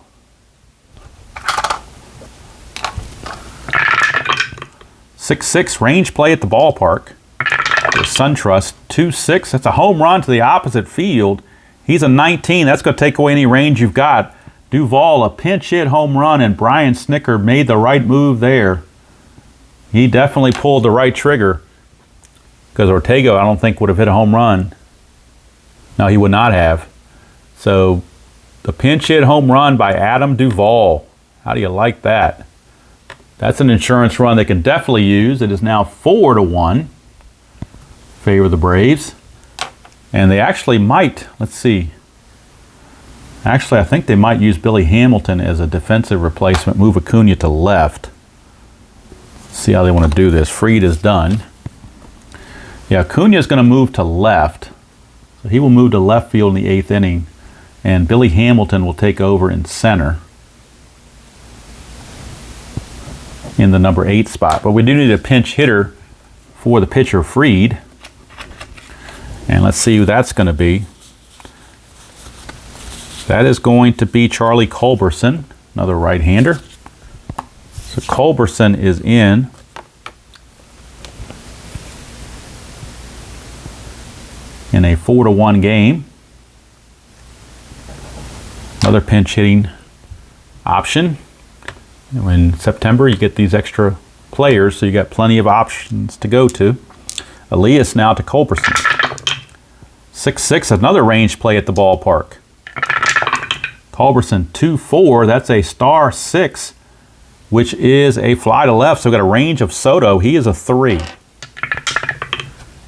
Speaker 4: 6-6 range play at the ballpark. The SunTrust 2-6. That's a home run to the opposite field. He's a 19. That's going to take away any range you've got. Duvall, a pinch hit home run, and Brian Snitker made the right move there. He definitely pulled the right trigger, because Ortega, I don't think, would have hit a home run. No, he would not have. So The pinch hit home run by Adam Duvall. How do you like that? That's an insurance run they can definitely use. It is now 4-1. Favor the Braves. And they actually might, let's see. Actually, I think they might use Billy Hamilton as a defensive replacement. Move Acuna to left. See how they want to do this. Fried is done. Yeah, Acuna is going to move to left. So he will move to left field in the 8th inning. And Billy Hamilton will take over in center in the number 8 spot. But we do need a pinch hitter for the pitcher, Fried. And let's see who that's going to be. That is going to be Charlie Culberson, another right-hander. So Culberson is in. In a 4-1 game. Another pinch hitting option. In September, you get these extra players, so you got plenty of options to go to. Elias now to Culberson. 6-6, another range play at the ballpark. Culberson 2-4, that's a star 6, which is a fly to left. So we've got a range of Soto. He is a 3.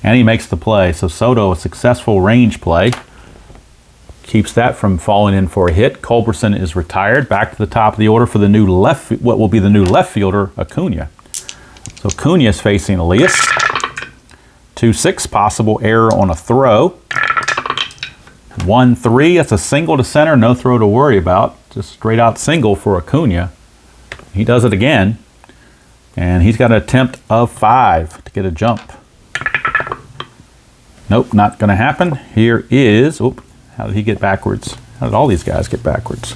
Speaker 4: And he makes the play. So Soto, a successful range play. Keeps that from falling in for a hit. Culberson is retired. Back to the top of the order for the new what will be the new left fielder, Acuna. So Acuna is facing Elias. 2-6, possible error on a throw. 1-3, that's a single to center, no throw to worry about. Just straight out single for Acuna. He does it again. And he's got an attempt of 5 to get a jump. Nope, not going to happen. Here is, how did he get backwards? How did all these guys get backwards?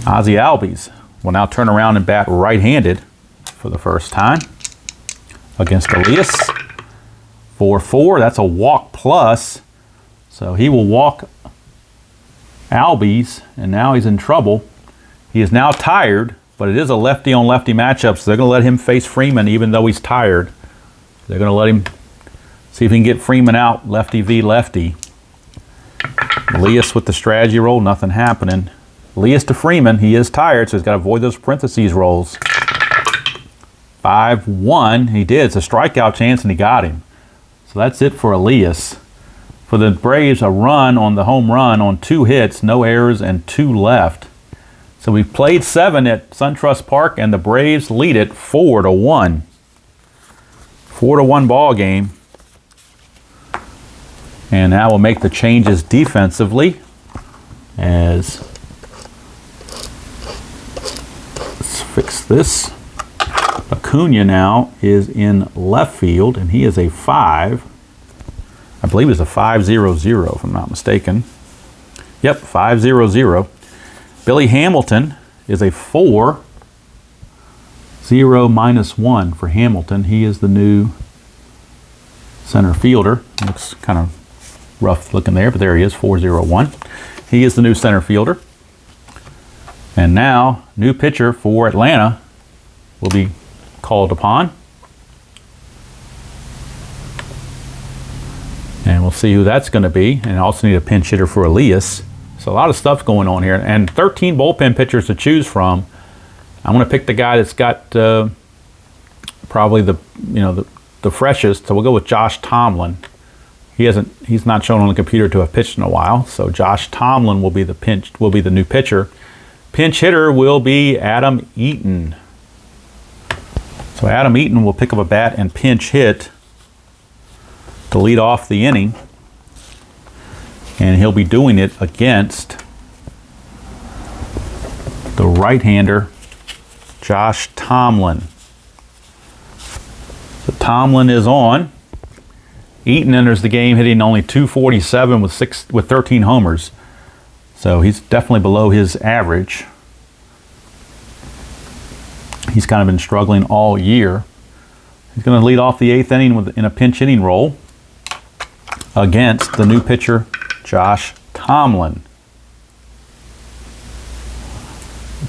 Speaker 4: Ozzie Albies will now turn around and bat right-handed for the first time against Elias. 4-4, that's a walk plus. So he will walk Albies, and now he's in trouble. He is now tired, but it is a lefty-on-lefty matchup, so they're going to let him face Freeman even though he's tired. They're going to let him see if he can get Freeman out, lefty v lefty. Elias with the strategy roll, nothing happening. Elias to Freeman, he is tired, so he's got to avoid those parentheses rolls. 5-1, he did. It's a strikeout chance, and he got him. So that's it for Elias. For the Braves, a run on the home run on 2 hits, no errors, and 2 left. So we played 7 at SunTrust Park, and the Braves lead it 4-1. 4-1 ball game. And now we'll make the changes defensively as let's fix this. Acuna now is in left field, and he is a 5. I believe it's a 5-0-0 if I'm not mistaken. Yep, 5-0-0. Billy Hamilton is a 4. 0-1 for Hamilton. He is the new center fielder. Looks kind of rough looking there, but there he is, 4-0-1. He is the new center fielder. And now, new pitcher for Atlanta will be called upon. And we'll see who that's going to be. And also need a pinch hitter for Elias. So a lot of stuff going on here. And 13 bullpen pitchers to choose from. I'm going to pick the guy that's got probably the freshest. So we'll go with Josh Tomlin. He's not shown on the computer to have pitched in a while. So Josh Tomlin will be the new pitcher. Pinch hitter will be Adam Eaton. So Adam Eaton will pick up a bat and pinch hit to lead off the inning. And he'll be doing it against the right-hander, Josh Tomlin. So Tomlin is on. Eaton enters the game hitting only .247 with 13 homers. So he's definitely below his average. He's kind of been struggling all year. He's going to lead off the 8th inning in a pinch hitting role against the new pitcher, Josh Tomlin.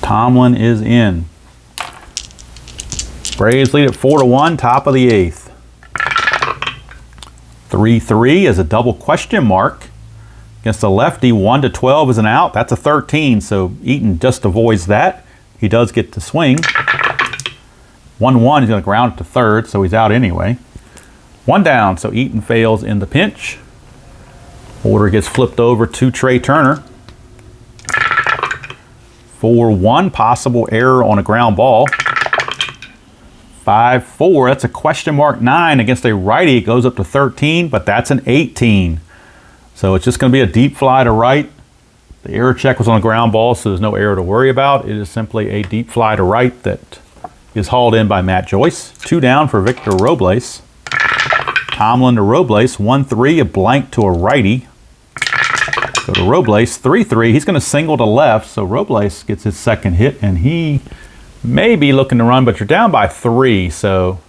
Speaker 4: Tomlin is in. Braves lead at 4-1, top of the 8th. 3-3 is a double question mark. Against the lefty, 1 to 12 is an out. That's a 13, so Eaton just avoids that. He does get to swing. 1-1, he's going to ground it to third, so he's out anyway. 1 down, so Eaton fails in the pinch. Order gets flipped over to Trey Turner. 4-1, possible error on a ground ball. 5-4, that's a question mark 9 against a righty. It goes up to 13, but that's an 18. So it's just going to be a deep fly to right. The error check was on a ground ball, so there's no error to worry about. It is simply a deep fly to right that is hauled in by Matt Joyce. 2 down for Victor Robles. Tomlin to Robles. 1-3, a blank to a righty. Go to Robles. 3-3. He's going to single to left, so Robles gets his second hit, and he may be looking to run, but you're down by 3, so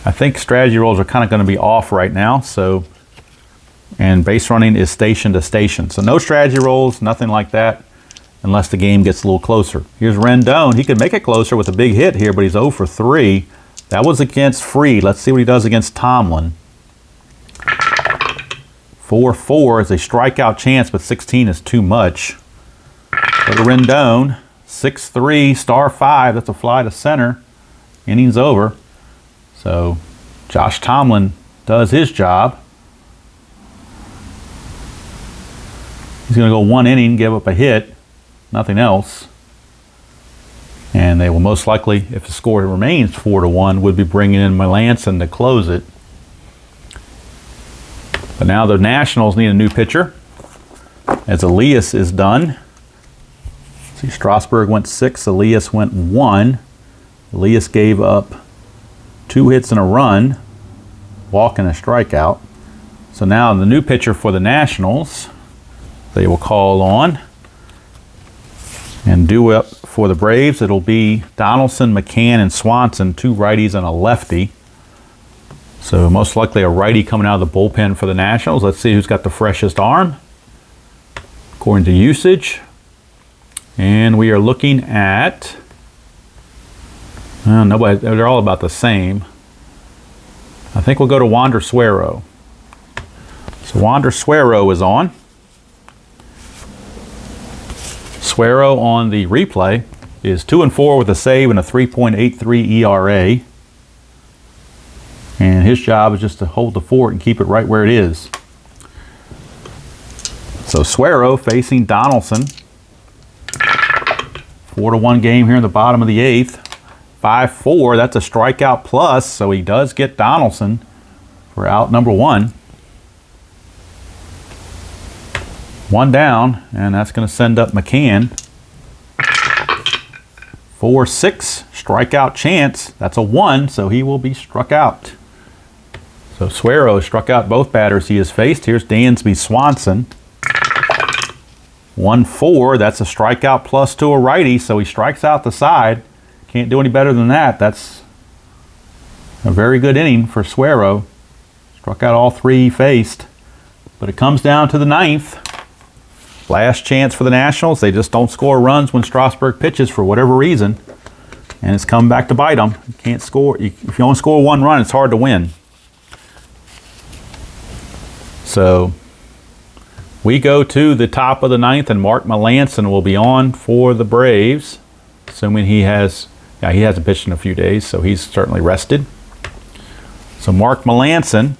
Speaker 4: I think strategy rolls are kind of going to be off right now. And base running is station to station. So no strategy rolls, nothing like that, unless the game gets a little closer. Here's Rendon. He could make it closer with a big hit here, but he's 0 for 3. That was against Freed. Let's see what he does against Tomlin. 4-4 is a strikeout chance, but 16 is too much. Go to Rendon. 6-3, star 5. That's a fly to center. Inning's over. So Josh Tomlin does his job. He's going to go 1 inning, give up a hit, nothing else. And they will most likely, if the score remains 4-1, would be bringing in Melanson to close it. But now the Nationals need a new pitcher, as Elias is done. See, Strasburg went 6, Elias went 1. Elias gave up 2 hits and a run, walk and a strikeout. So now the new pitcher for the Nationals, they will call on and do up for the Braves. It'll be Donaldson, McCann, and Swanson, 2 righties and a lefty. So most likely a righty coming out of the bullpen for the Nationals. Let's see who's got the freshest arm according to usage. And we are looking at, nobody, they're all about the same. I think we'll go to Wander Suero. So Wander Suero is on. Suero on the replay is 2-4 with a save and a 3.83 ERA. And his job is just to hold the fort and keep it right where it is. So Suero facing Donaldson. 4-1 game here in the bottom of the 8th. 5-4, that's a strikeout plus, so he does get Donaldson for out number 1. 1 down, and that's going to send up McCann. 4-6, strikeout chance. That's a 1, so he will be struck out. So Suero struck out both batters he has faced. Here's Dansby Swanson. 1-4, that's a strikeout plus to a righty, so he strikes out the side. Can't do any better than that. That's a very good inning for Suero. Struck out all 3 he faced. But it comes down to the 9th. Last chance for the Nationals. They just don't score runs when Strasburg pitches for whatever reason. And it's come back to bite them. You can't score. If you only score 1 run, it's hard to win. So we go to the top of the 9th, and Mark Melanson will be on for the Braves. Assuming he hasn't pitched in a few days, so he's certainly rested. So Mark Melanson,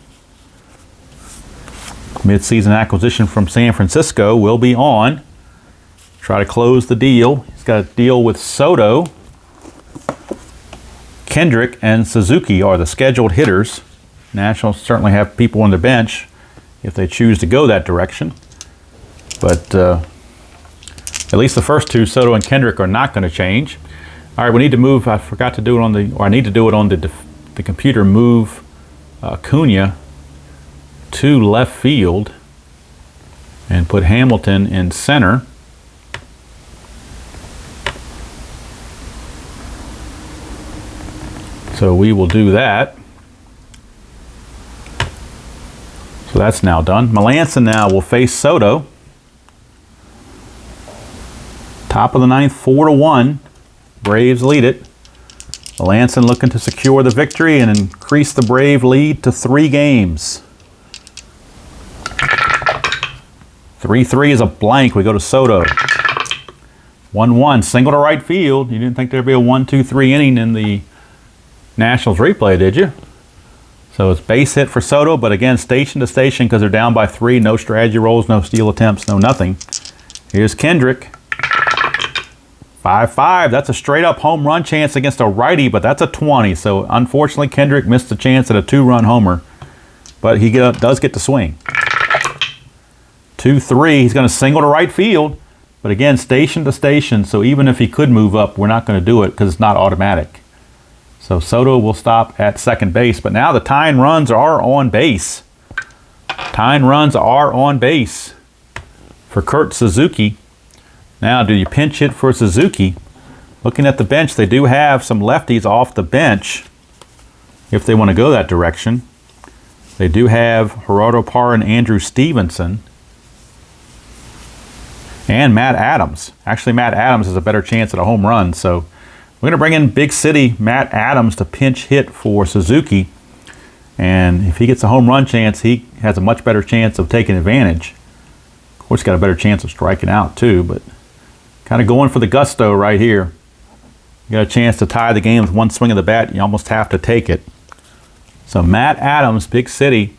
Speaker 4: mid-season acquisition from San Francisco, will be on. Try to close the deal. He's got a deal with Soto. Kendrick and Suzuki are the scheduled hitters. Nationals certainly have people on the bench if they choose to go that direction. But at least the first 2, Soto and Kendrick, are not going to change. All right, we need to move. I forgot to do it on I need to do it on the computer. Move Acuna to left field and put Hamilton in center. So we will do that. So that's now done. Melanson now will face Soto. Top of the 9th, 4-1. Braves lead it. Melanson looking to secure the victory and increase the Brave lead to 3 games. 3-3 is a blank. We go to Soto. 1-1, single to right field. You didn't think there'd be a 1-2-3 inning in the Nationals replay, did you? So it's base hit for Soto, but again, station to station because they're down by 3. No strategy rolls, no steal attempts, no nothing. Here's Kendrick. 5-5. That's a straight up home run chance against a righty, but that's a 20. So unfortunately, Kendrick missed the chance at a 2-run homer, but he does get to swing. 2-3. He's going to single to right field, but again, station to station. So even if he could move up, we're not going to do it because it's not automatic. So Soto will stop at second base, but now the tying runs are on base. Tying runs are on base for Kurt Suzuki. Now, do you pinch hit for Suzuki? Looking at the bench, they do have some lefties off the bench if they want to go that direction. They do have Gerardo Parra and Andrew Stevenson. And Matt Adams. Actually, Matt Adams has a better chance at a home run, so we're going to bring in Big City Matt Adams to pinch hit for Suzuki. And if he gets a home run chance, he has a much better chance of taking advantage. Of course, he's got a better chance of striking out too, but kind of going for the gusto right here. You got a chance to tie the game with one swing of the bat. You almost have to take it. So Matt Adams, Big City,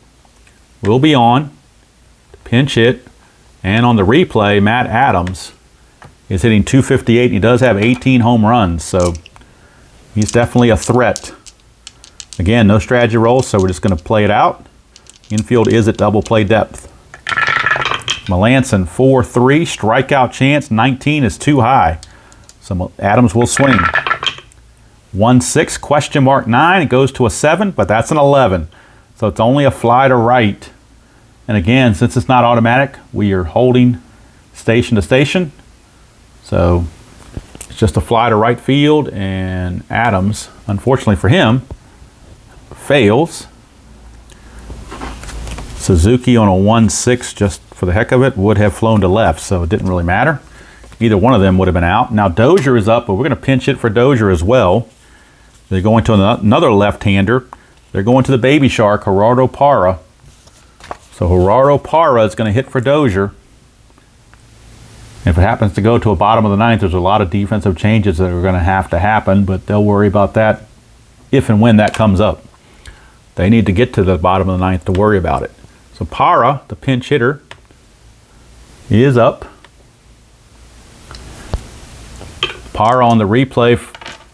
Speaker 4: will be on to pinch hit. And on the replay, Matt Adams is hitting .258, and he does have 18 home runs, so he's definitely a threat. Again, no strategy roll, so we're just going to play it out. Infield is at double play depth. Melanson, 4-3, strikeout chance, 19 is too high. So Adams will swing. 1-6, question mark 9, it goes to a 7, but that's an 11. So it's only a fly to right. And again, since it's not automatic, we are holding station to station. So it's just a fly to right field, and Adams, unfortunately for him, fails. Suzuki on a 1-6, just for the heck of it, would have flown to left, so it didn't really matter. Either one of them would have been out. Now Dozier is up, but we're going to pinch hit for Dozier as well. They're going to another left-hander. They're going to the baby shark, Gerardo Parra. So Gerardo Parra is going to hit for Dozier. If it happens to go to a bottom of the ninth, there's a lot of defensive changes that are going to have to happen, but they'll worry about that if and when that comes up. They need to get to the bottom of the ninth to worry about it. So Parra, the pinch hitter, is up. Parra on the replay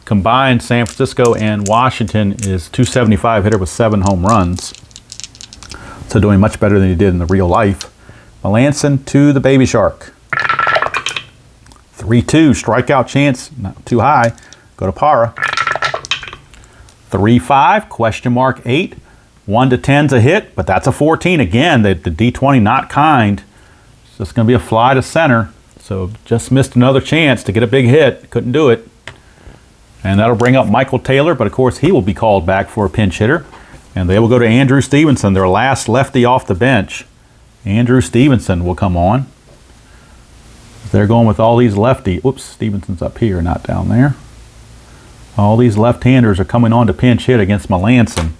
Speaker 4: combined San Francisco and Washington is .275 hitter with 7 home runs. So doing much better than he did in the real life. Melanson to the baby shark. 3-2, strikeout chance, not too high. Go to Parra. 3-5, question mark 8. 1 to 10's a hit, but that's a 14. Again, the D20 not kind. It's just going to be a fly to center. So just missed another chance to get a big hit. Couldn't do it. And that'll bring up Michael Taylor, but of course he will be called back for a pinch hitter. And they will go to Andrew Stevenson, their last lefty off the bench. Andrew Stevenson will come on. They're going with all these lefty. Oops, Stevenson's up here, not down there. All these left-handers are coming on to pinch hit against Melanson.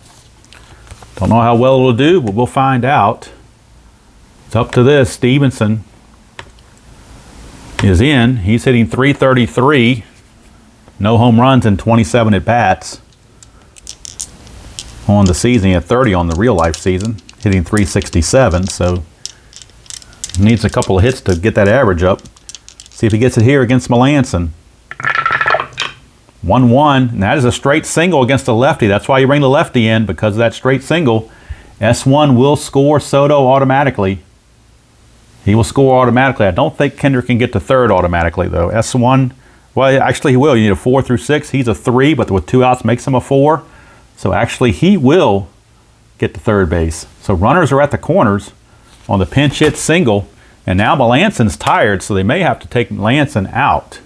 Speaker 4: Don't know how well it'll do, but we'll find out. It's up to this. Stevenson is in. He's hitting .333. No home runs in 27 at-bats on the season. He had 30 on the real-life season, hitting .367, so needs a couple of hits to get that average up. See if he gets it here against Melanson. 1-1, and that is a straight single against a lefty. That's why you bring the lefty in, because of that straight single. S1 will score Soto automatically. He will score automatically. I don't think Kendrick can get to third automatically, though. S1, well, actually he will. You need a 4 through 6. He's a 3, but with 2 outs makes him a 4. So actually he will get to third base. So runners are at the corners on the pinch hit single, and now Melanson's tired, so they may have to take Melanson out.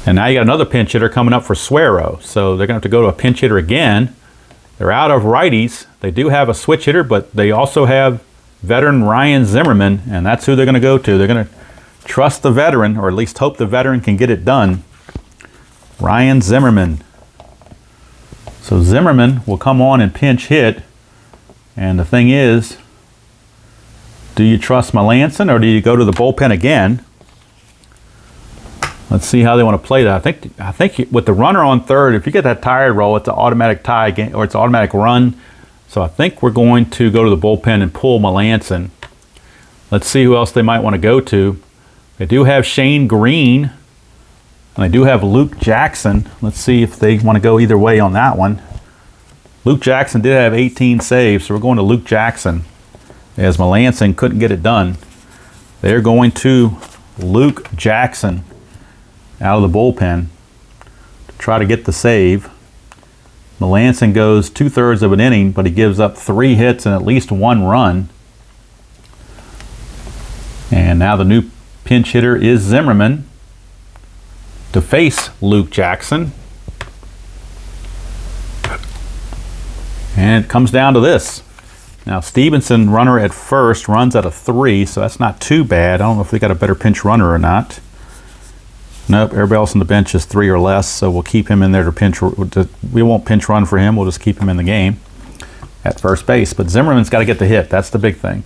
Speaker 4: And now you got another pinch hitter coming up for Suero. So they're going to have to go to a pinch hitter again. They're out of righties. They do have a switch hitter, but they also have veteran Ryan Zimmerman, and that's who they're going to go to. They're going to trust the veteran, or at least hope the veteran can get it done. Ryan Zimmerman. So Zimmerman will come on and pinch hit. And the thing is, Do you trust Melanson or do you go to the bullpen again? Let's see how they want to play that. I think with the runner on third, if you get that tired roll, it's an automatic tie again, or it's an automatic run. So I think we're going to go to the bullpen and pull Melanson. Let's see who else they might want to go to. They do have Shane Green, and they do have Luke Jackson. Let's see if they want to go either way on that one. Luke Jackson did have 18 saves, so we're going to Luke Jackson, as Melanson couldn't get it done. They're going to Luke Jackson out of the bullpen to try to get the save. Melanson goes 2/3 of an inning, but he gives up 3 hits and at least 1 run. And now the new pinch hitter is Zimmerman to face Luke Jackson. And it comes down to this. Now Stevenson, runner at first, runs at a 3, so that's not too bad. I don't know if they got a better pinch runner or not. Nope, everybody else on the bench is 3 or less, so we'll keep him in there to pinch. We won't pinch run for him. We'll just keep him in the game at first base. But Zimmerman's got to get the hit. That's the big thing.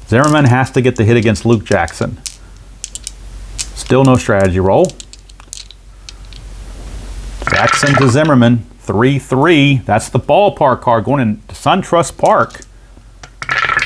Speaker 4: Zimmerman has to get the hit against Luke Jackson. Still no strategy roll. Jackson to Zimmerman, 3-3. That's the ballpark card going into SunTrust Park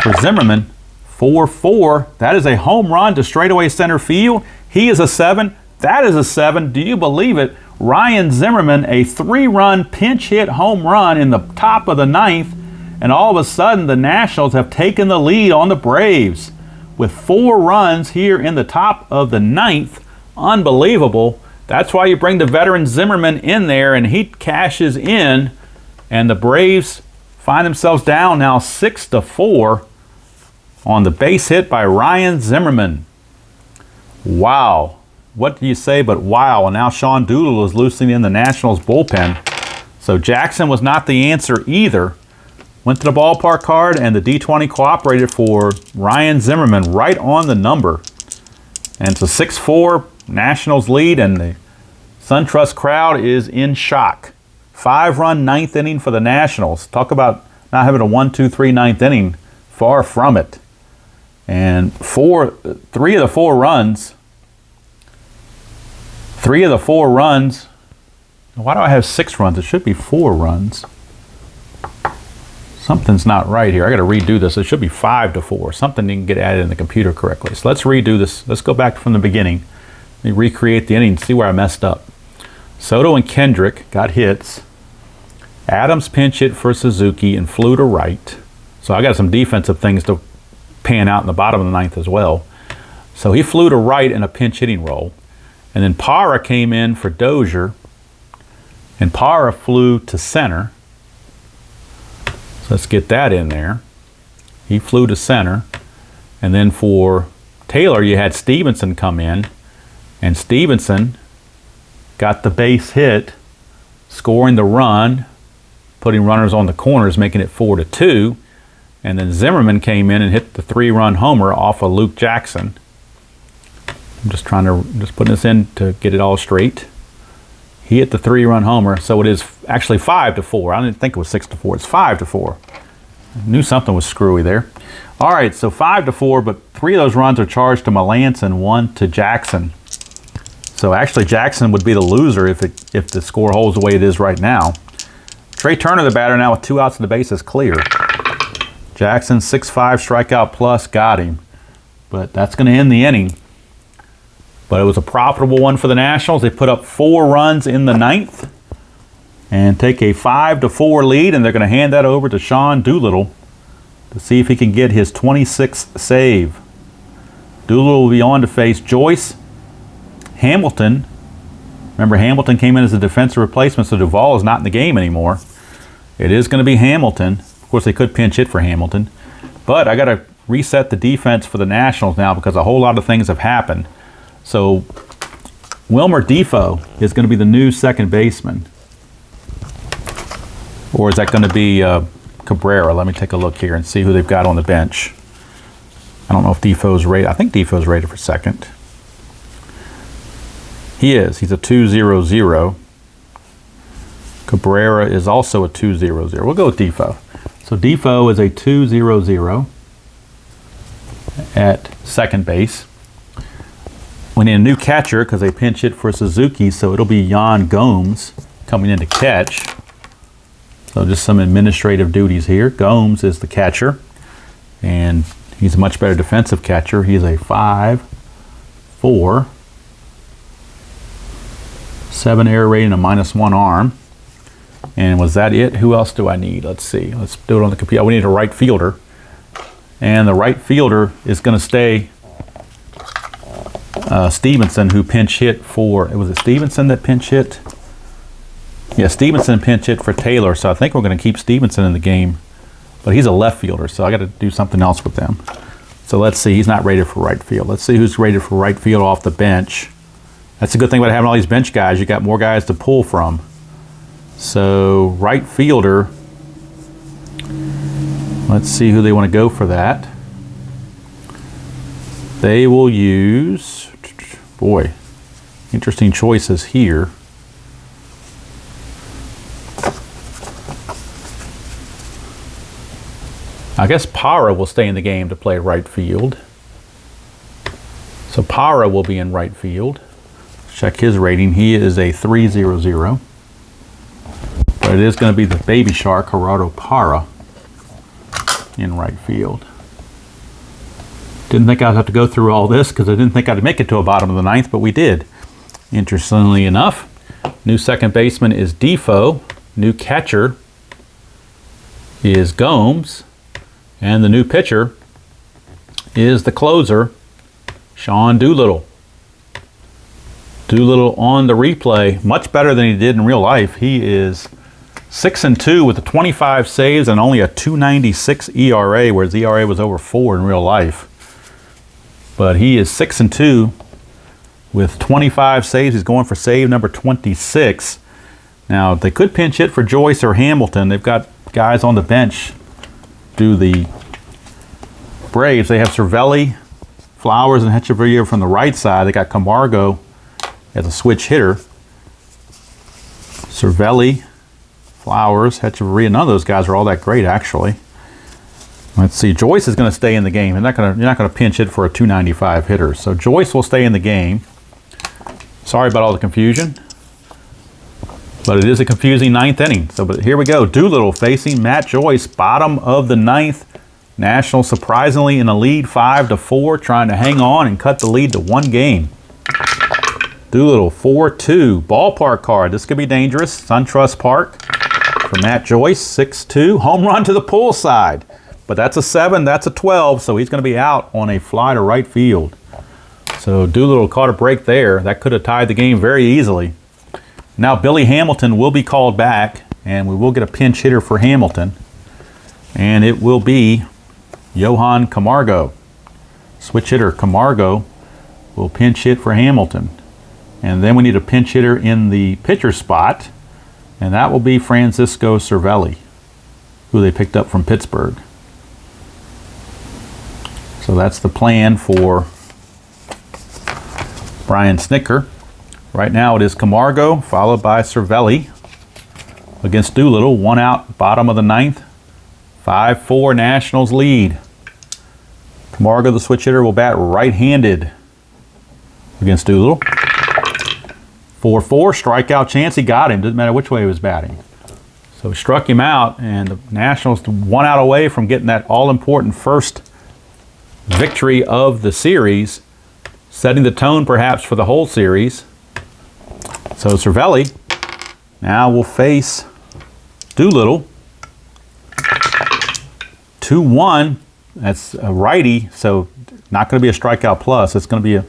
Speaker 4: for Zimmerman. 4-4. That is a home run to straightaway center field. He is a 7. That is a 7. Do you believe it? Ryan Zimmerman, a 3-run pinch hit home run in the top of the 9th, and all of a sudden the Nationals have taken the lead on the Braves with 4 runs here in the top of the 9th. Unbelievable. That's why you bring the veteran Zimmerman in there, and he cashes in, and the Braves find themselves down now 6-4 on the base hit by Ryan Zimmerman. Wow. What do you say but wow? And now Sean Doolittle is loosening in the Nationals bullpen. So Jackson was not the answer either. Went to the ballpark card, and the D20 cooperated for Ryan Zimmerman right on the number. And it's a 6-4 Nationals lead, and the SunTrust crowd is in shock. 5-run 9th inning for the Nationals. Talk about not having a 1-2-3 9th inning. Far from it. And 3 of the 4 runs. Why do I have 6 runs? It should be 4 runs. Something's not right here. I got to redo this. It should be 5-4. Something didn't get added in the computer correctly. So let's redo this. Let's go back from the beginning. Let me recreate the inning and see where I messed up. Soto and Kendrick got hits. Adams pinch hit for Suzuki and flew to right. So I got some defensive things to pan out in the bottom of the 9th as well. So he flew to right in a pinch hitting role. And then Parra came in for Dozier, and Parra flew to center. So let's get that in there. He flew to center. And then for Taylor, you had Stevenson come in, and Stevenson got the base hit, scoring the run, putting runners on the corners, making it 4-2. And then Zimmerman came in and hit the 3-run homer off of Luke Jackson. I'm just putting this in to get it all straight. He hit the 3-run homer, so it is actually 5-4. I didn't think it was 6-4. It's 5-4. I knew something was screwy there. All right, so 5-4, but 3 of those runs are charged to Melanson, 1 to Jackson. So actually Jackson would be the loser if the score holds the way it is right now. Trey Turner, the batter, now with 2 outs and the bases clear. Jackson, 6-5 strikeout plus, got him. But that's going to end the inning. But it was a profitable one for the Nationals. They put up 4 runs in the 9th and take a 5-4 lead, and they're going to hand that over to Sean Doolittle to see if he can get his 26th save. Doolittle will be on to face Joyce, Hamilton. Remember, Hamilton came in as a defensive replacement, so Duvall is not in the game anymore. It is going to be Hamilton. Of course, they could pinch hit for Hamilton. But I got to reset the defense for the Nationals now because a whole lot of things have happened. So Wilmer Defoe is going to be the new second baseman. Or is that going to be Cabrera? Let me take a look here and see who they've got on the bench. I don't know if Defoe's rated. I think Defoe's rated for second. He is. He's a 2-0-0. Cabrera is also a 2-0-0. We'll go with Defoe. So Defoe is a 2-0-0. at second base. We need a new catcher because they pinch hit for Suzuki, so it'll be Yan Gomes coming in to catch. So just some administrative duties here. Gomes is the catcher, and he's a much better defensive catcher. He's a 5.4, 7 error rate and a -1 arm. And was that it? Who else do I need? Let's see. Let's do it on the computer. We need a right fielder. And the right fielder is going to stay Stevenson, who pinch hit for, was it Stevenson that pinch hit? Yeah, Stevenson pinch hit for Taylor, so I think we're going to keep Stevenson in the game. But he's a left fielder, so I got to do something else with them. So let's see, he's not rated for right field. Let's see who's rated for right field off the bench. That's a good thing about having all these bench guys. You got more guys to pull from. So right fielder, let's see who they want to go for that. They will use, boy, interesting choices here. I guess Para will stay in the game to play right field. So Para will be in right field. Check his rating. He is a 3.00. But it is going to be the baby shark, Gerardo Para, in right field. Didn't think I'd have to go through all this because I didn't think I'd make it to a bottom of the ninth, but we did. Interestingly enough, new second baseman is Defoe. New catcher is Gomes. And the new pitcher is the closer, Sean Doolittle. Doolittle on the replay, much better than he did in real life. He is 6-2 with 25 saves and only a 2.96 ERA, whereas the ERA was over 4 in real life. But he is 6-2 with 25 saves. He's going for save number 26. Now, they could pinch hit for Joyce or Hamilton. They've got guys on the bench do the Braves. They have Cervelli, Flowers, and Hechavarria from the right side. They got Camargo as a switch hitter. Cervelli, Flowers, Hechavarria. None of those guys are all that great, actually. Let's see. Joyce is going to stay in the game. You're not going to pinch hit for a 295 hitter. So Joyce will stay in the game. Sorry about all the confusion, but it is a confusing ninth inning. So, but here we go. Doolittle facing Matt Joyce, bottom of the ninth. Nationals surprisingly in a lead, 5-4, trying to hang on and cut the lead to 1 game. Doolittle 4-2. Ballpark card. This could be dangerous. SunTrust Park for Matt Joyce, 6-2. Home run to the pull side. But that's a 7, that's a 12, so he's going to be out on a fly to right field. So Doolittle caught a break there. That could have tied the game very easily. Now Billy Hamilton will be called back, and we will get a pinch hitter for Hamilton. And it will be Johan Camargo. Switch hitter Camargo will pinch hit for Hamilton. And then we need a pinch hitter in the pitcher spot, and that will be Francisco Cervelli, who they picked up from Pittsburgh. So that's the plan for Brian Snitker. Right now it is Camargo followed by Cervelli against Doolittle. 1 out, bottom of the ninth. 5-4 Nationals lead. Camargo, the switch hitter, will bat right-handed against Doolittle. 4-4, strikeout chance. He got him. Didn't matter which way he was batting. So he struck him out, and the Nationals 1 out away from getting that all-important first victory of the series, setting the tone perhaps for the whole series. So Cervelli now will face Doolittle. 2-1. That's a righty, so not going to be a strikeout plus. It's going to be a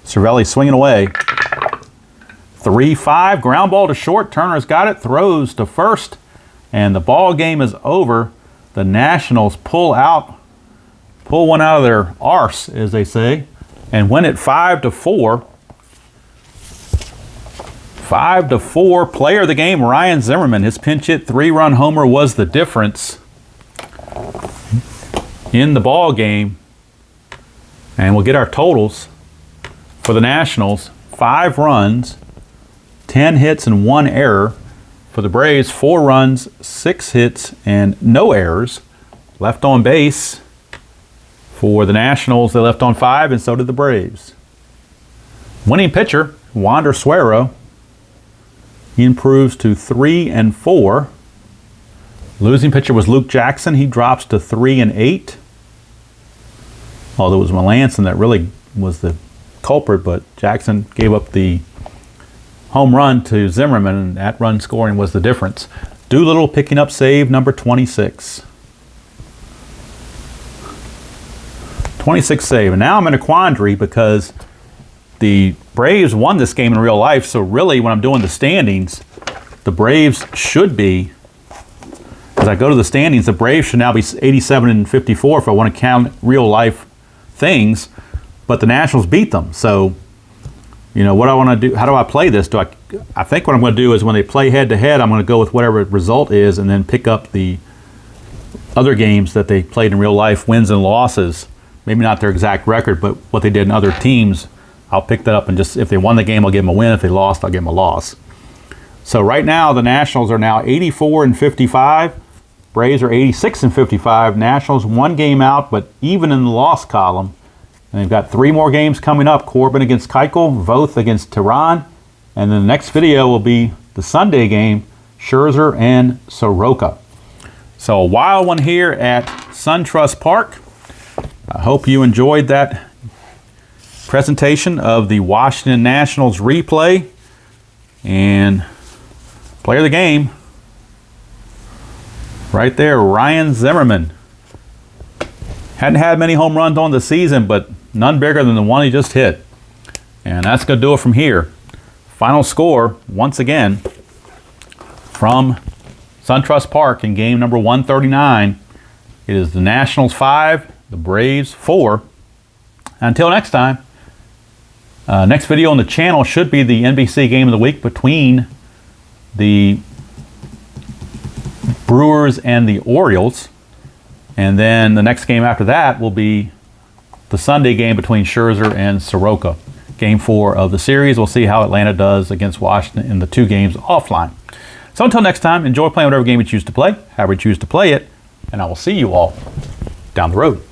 Speaker 4: Cervelli swinging away. 3-5, ground ball to short. Turner's got it, throws to first, and the ball game is over. The Nationals pull one out of their arse, as they say, and win it 5-4. 5-4. Player of the game, Ryan Zimmerman. His pinch hit 3-run homer was the difference in the ball game. And we'll get our totals for the Nationals. 5 runs, 10 hits, and 1 error. For the Braves, 4 runs, 6 hits, and no errors. Left on base, For the Nationals, they left on 5, and so did the Braves. Winning pitcher, Wander Suero. He improves to 3-4. Losing pitcher was Luke Jackson. He drops to 3-8. Although it was Melanson that really was the culprit, but Jackson gave up the home run to Zimmerman, and that run scoring was the difference. Doolittle picking up save number 26. 26 save. And now I'm in a quandary because the Braves won this game in real life, so really when I'm doing the standings, the Braves should be, as I go to the standings, the Braves should now be 87-54 if I want to count real life things, but the Nationals beat them. So, you know, what do I want to do? How do I play this? I think what I'm going to do is when they play head-to-head, I'm going to go with whatever the result is and then pick up the other games that they played in real life, wins and losses. Maybe not their exact record, but what they did in other teams. I'll pick that up and just, if they won the game, I'll give them a win. If they lost, I'll give them a loss. So right now, the Nationals are now 84-55. Braves are 86-55. Nationals 1 game out, but even in the loss column. And they've got 3 more games coming up. Corbin against Keuchel, Voth against Tehran. And then the next video will be the Sunday game, Scherzer and Soroka. So a wild one here at SunTrust Park. I hope you enjoyed that presentation of the Washington Nationals replay. And player of the game, right there, Ryan Zimmerman. Hadn't had many home runs on the season, but none bigger than the one he just hit. And that's going to do it from here. Final score, once again, from SunTrust Park in game number 139. It is the Nationals 5, the Braves 4. Until next time, next video on the channel should be the NBC game of the week between the Brewers and the Orioles. And then the next game after that will be the Sunday game between Scherzer and Soroka. Game 4 of the series. We'll see how Atlanta does against Washington in the 2 games offline. So until next time, enjoy playing whatever game you choose to play, however you choose to play it, and I will see you all down the road.